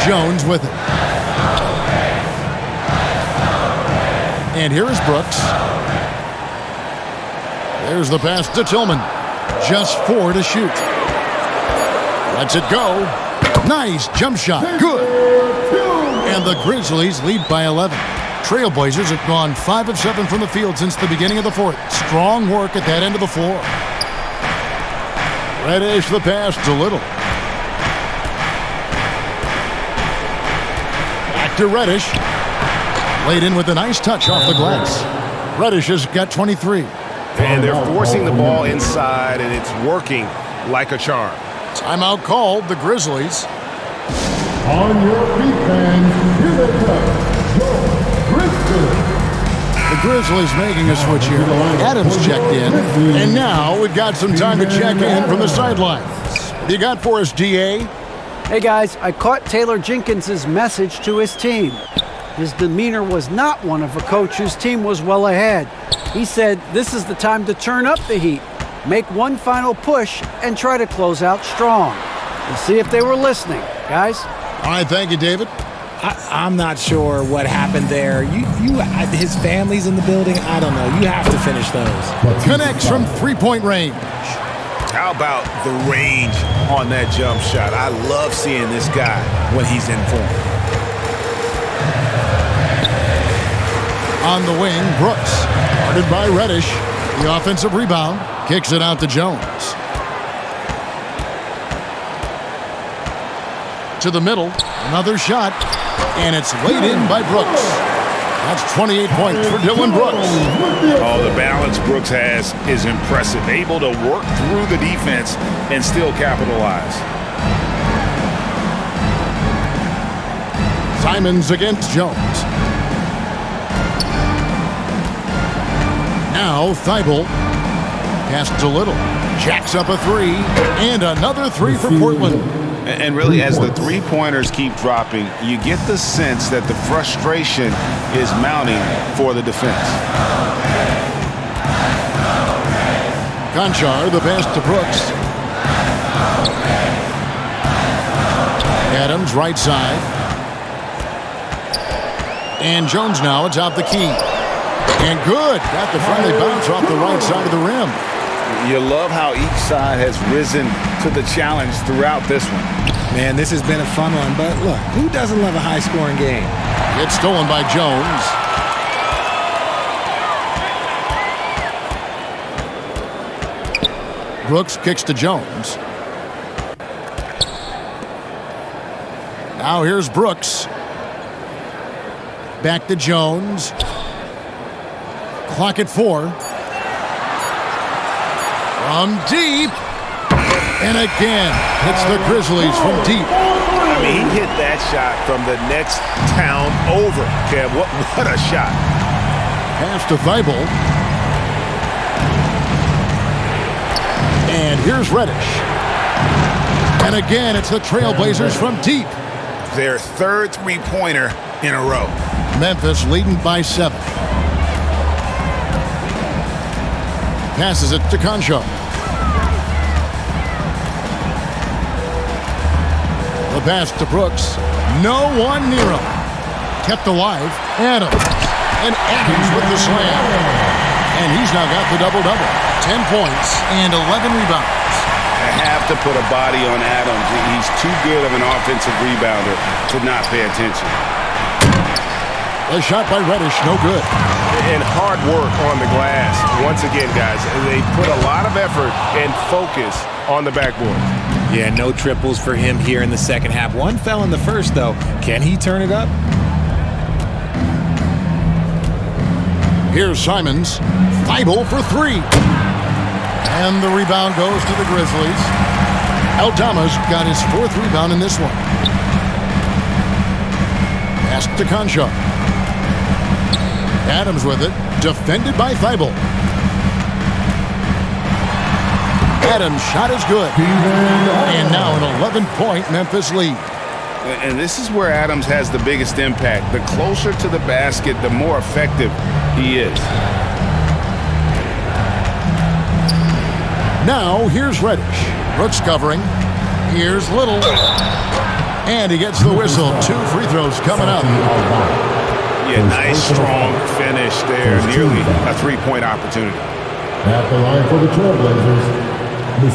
Jones with it. And here is Brooks. There's the pass to Tillman. Just 4 to shoot. Lets it go. Nice jump shot. Good. And the Grizzlies lead by 11. Trailblazers have gone 5 of 7 from the field since the beginning of the fourth. Strong work at that end of the floor. Reddish the pass to Little. Back to Reddish. Laid in with a nice touch off the glass. Reddish has got 23. And they're forcing the ball inside, and it's working like a charm. Timeout called, the Grizzlies. On your feet, fans, here they come. The Grizzlies making a switch here. Adams checked in, and now we've got some time to check in from the sidelines. What you got for us, DA? Hey guys, I caught Taylor Jenkins' message to his team. His demeanor was not one of a coach whose team was well ahead. He said this is the time to turn up the heat, make one final push, and try to close out strong. We'll see if they were listening, guys. All right, thank you, David. I'm not sure what happened there. His family's in the building. I don't know. You have to finish those. Connects from three-point range. How about the range on that jump shot? I love seeing this guy when he's in form. On the wing, Brooks. Guarded by Reddish. The offensive rebound. Kicks it out to Jones. To the middle. Another shot. And it's laid in by Brooks. That's 28 points for Dylan Brooks. Oh, the balance Brooks has is impressive. Able to work through the defense and still capitalize. Simons against Jones. Now Thibault. Pass to Little. Jacks up a three. And another three for Portland. And really, as the three-pointers keep dropping, you get the sense that the frustration is mounting for the defense. Conchar, the pass to Brooks. Adams, right side. And Jones now atop the key. And good. Got the friendly bounce off the right side of the rim. You love how each side has risen to the challenge throughout this one. Man, this has been a fun one, but look, who doesn't love a high-scoring game? It's stolen by Jones. Brooks kicks to Jones. Now here's Brooks. Back to Jones. Clock at 4. From deep. And again, hits the Grizzlies from deep. I mean, he hit that shot from the next town over. Kev, what a shot. Pass to Thibault. And here's Reddish. And again, it's the Trailblazers from deep. Their third three-pointer in a row. Memphis leading by 7. Passes it to Concho. The pass to Brooks. No one near him. Kept alive. Adams. And Adams with the slam. And he's now got the double-double. 10 points and 11 rebounds. I have to put a body on Adams. He's too good of an offensive rebounder to not pay attention. A shot by Reddish, no good. And hard work on the glass. Once again, guys, they put a lot of effort and focus on the backboard. Yeah, no triples for him here in the second half. One fell in the first, though. Can he turn it up? Here's Simons. Thibault for 3. And the rebound goes to the Grizzlies. Aldama's got his 4th rebound in this one. Pass to Concha. Adams with it. Defended by Thibault. Adams' shot is good. And now an 11-point Memphis lead. And this is where Adams has the biggest impact. The closer to the basket, the more effective he is. Now here's Reddish. Brooks covering. Here's Little. And he gets the whistle. 2 free throws coming up. Yeah, nice, strong finish there. Nearly a 3-point opportunity. At the line for the Trailblazers,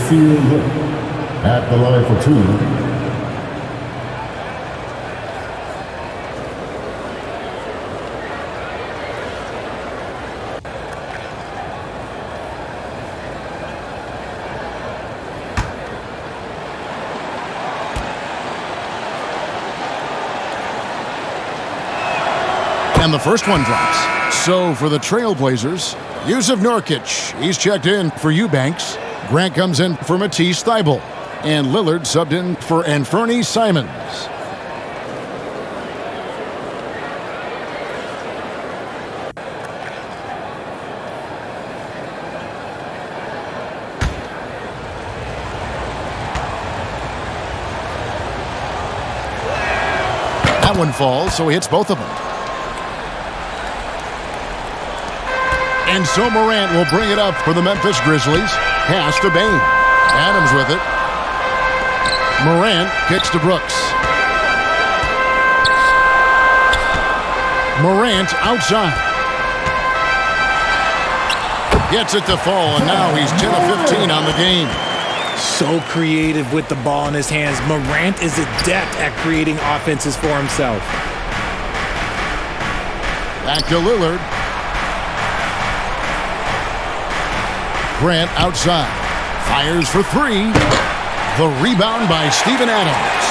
Lillard. At the line for 2. And the first one drops. So for the Trailblazers, Yusuf Nurkic, he's checked in for Eubanks. Grant comes in for Matisse Thybulle. And Lillard subbed in for Anfernee Simons. That one falls, so he hits both of them. And so Morant will bring it up for the Memphis Grizzlies. Pass to Bane. Adams with it. Morant kicks to Brooks. Morant outside. Gets it to fall, and now he's 10 of 15 on the game. So creative with the ball in his hands. Morant is adept at creating offenses for himself. Back to Lillard. Grant outside. Fires for 3. The rebound by Steven Adams.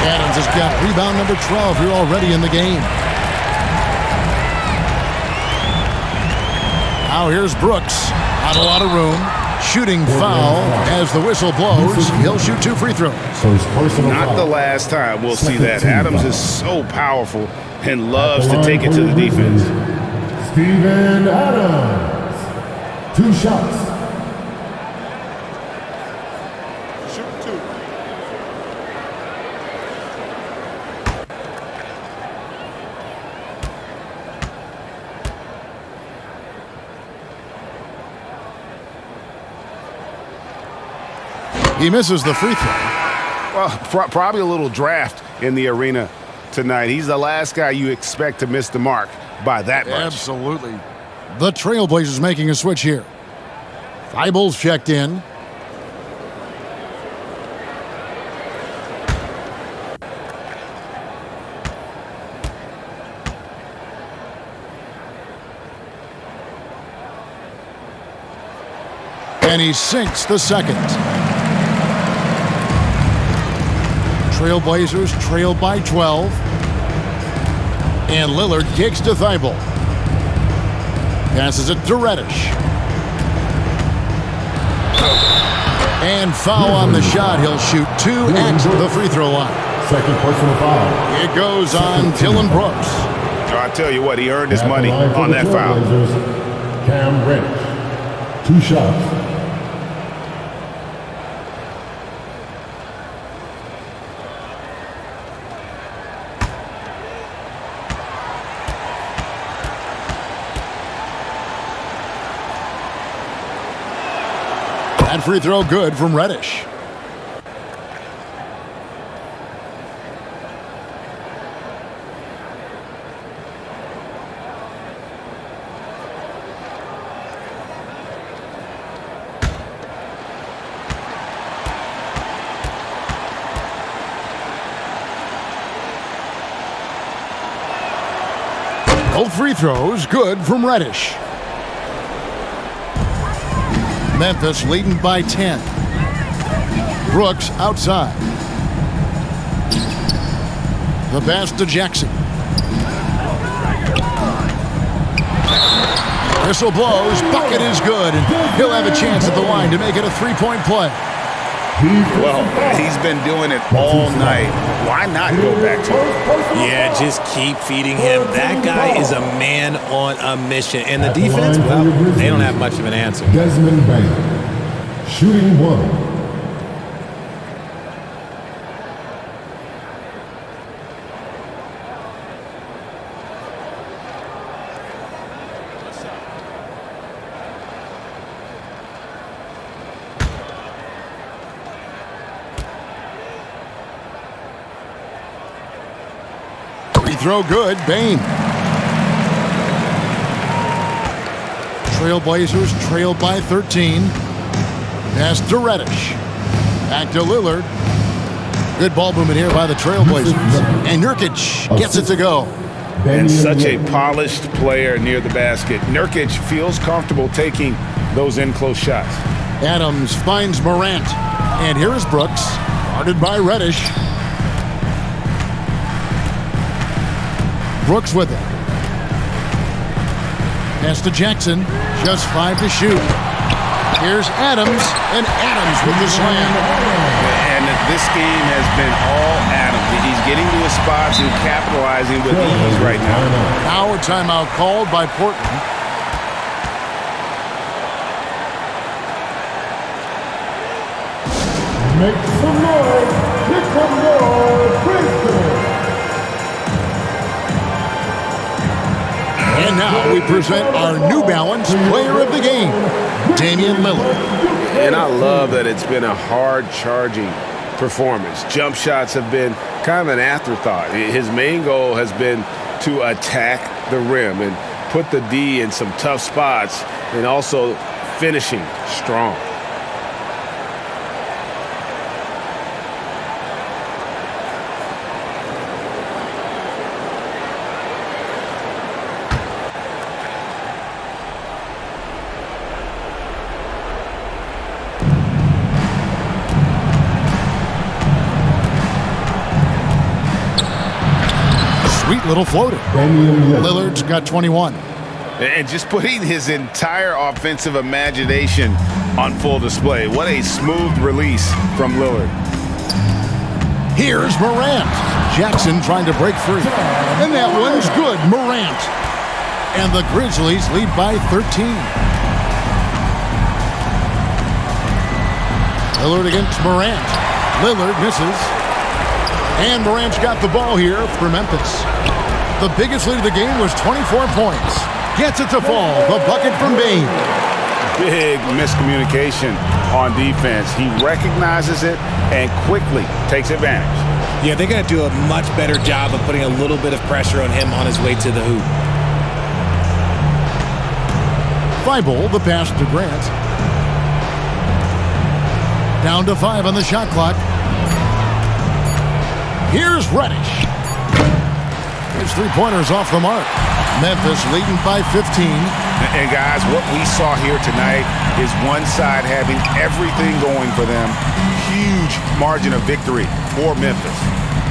Adams has got rebound number 12 here already in the game. Now here's Brooks. Not a lot of room. Shooting foul as the whistle blows. He'll shoot 2 free throws. Not the last time we'll see that. Adams is so powerful and loves to take it to the defense. Steven Adams. 2 shots. Shoot 2. He misses the free throw. Well, probably a little draft in the arena tonight. He's the last guy you expect to miss the mark by that much. Absolutely. The Trailblazers making a switch here. Thibault's checked in. And he sinks the second. Trailblazers trail by 12. And Lillard kicks to Thibault. Passes it to Reddish. And foul on the shot. He'll shoot 2 at the free throw line. Second personal foul. It goes on Dillon Brooks. I tell you what, he earned his At the money line for on the that foul. Trailblazers, Cam Reddish. 2 shots. That free throw good from Reddish. Both free throws good from Reddish. Memphis leading by 10. Brooks outside. The pass to Jackson. Whistle blows. Bucket is good. And he'll have a chance at the line to make it a 3-point play. Well, he's been doing it all night. Why not go back to it? Yeah, just keep feeding him. That guy is a man on a mission. And the defense, well, they don't have much of an answer. Desmond Bain, shooting 1. Throw good, Bain. Trailblazers trail by 13. Pass to Reddish. Back to Lillard. Good ball movement here by the Trailblazers. And Nurkic gets it to go. And such a polished player near the basket. Nurkic feels comfortable taking those in-close shots. Adams finds Morant. And here is Brooks, guarded by Reddish. Brooks with it. Pass to Jackson. Just 5 to shoot. Here's Adams, and Adams with the slam. And this game has been all Adams. He's getting to his spots and capitalizing with ease right now. Now a timeout called by Portland. Make some noise. Here comes your Grizzlies. And now we present our New Balance Player of the Game, Damian Lillard. And I love that it's been a hard-charging performance. Jump shots have been kind of an afterthought. His main goal has been to attack the rim and put the D in some tough spots and also finishing strong. Sweet little floater. Lillard's got 21. And just putting his entire offensive imagination on full display. What a smooth release from Lillard. Here's Morant. Jackson trying to break free. And that one's good. Morant. And the Grizzlies lead by 13. Lillard against Morant. Lillard misses. And Morant's got the ball here for Memphis. The biggest lead of the game was 24 points. Gets it to fall. The bucket from Bane. Big miscommunication on defense. He recognizes it and quickly takes advantage. Yeah, they got to do a much better job of putting a little bit of pressure on him on his way to the hoop. Thibault, the pass to Grant. Down to 5 on the shot clock. Here's Reddish. His three-pointer's off the mark. Memphis leading by 15. And guys, what we saw here tonight is one side having everything going for them. Huge margin of victory for Memphis.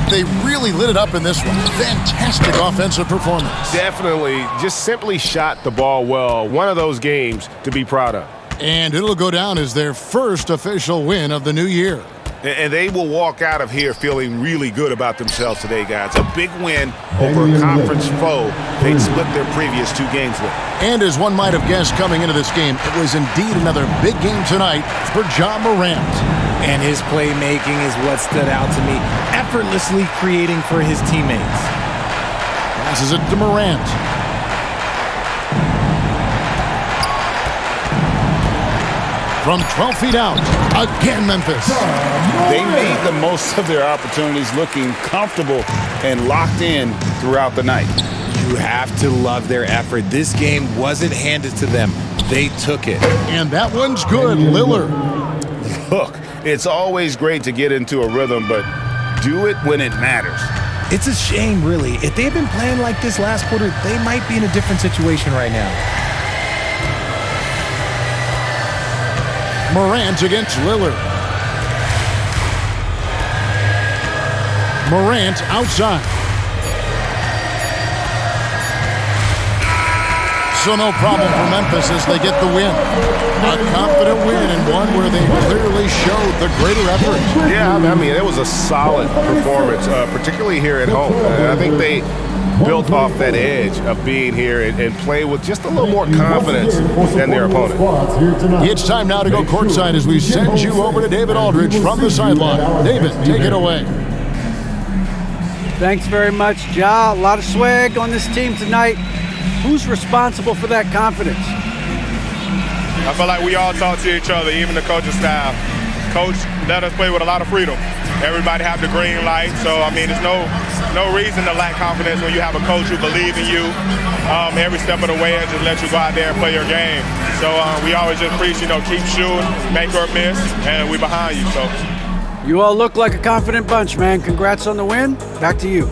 They really lit it up in this one. Fantastic offensive performance. Definitely just simply shot the ball well. One of those games to be proud of. And it'll go down as their first official win of the new year. And they will walk out of here feeling really good about themselves today, guys. A big win over a conference foe they'd split their previous 2 games with. And as one might have guessed coming into this game, it was indeed another big game tonight for Ja Morant. And his playmaking is what stood out to me, effortlessly creating for his teammates. Passes it to Morant. From 12 feet out, again Memphis. They made the most of their opportunities, looking comfortable and locked in throughout the night. You have to love their effort. This game wasn't handed to them. They took it. And that one's good, Lillard. Look, it's always great to get into a rhythm, but do it when it matters. It's a shame, really. If they'd been playing like this last quarter, they might be in a different situation right now. Morant against Lillard. Morant outside. So no problem for Memphis as they get the win. A confident win and one where they clearly showed the greater effort. Yeah, I mean, it was a solid performance, particularly here at home. I think they built off that edge of being here and play with just a little more confidence than their opponent. It's time now to go courtside as we send you over to David Aldridge from the sideline. David, take it away. Thanks very much, Ja. A lot of swag on this team tonight. Who's responsible for that confidence? I feel like we all talk to each other, even the coaching staff. Coach let us play with a lot of freedom. Everybody have the green light, so I mean, there's no reason to lack confidence when you have a coach who believes in you every step of the way and just let you go out there and play your game. So we always just preach, keep shooting, make or miss, and we behind you. So you all look like a confident bunch, man. Congrats on the win. Back to you.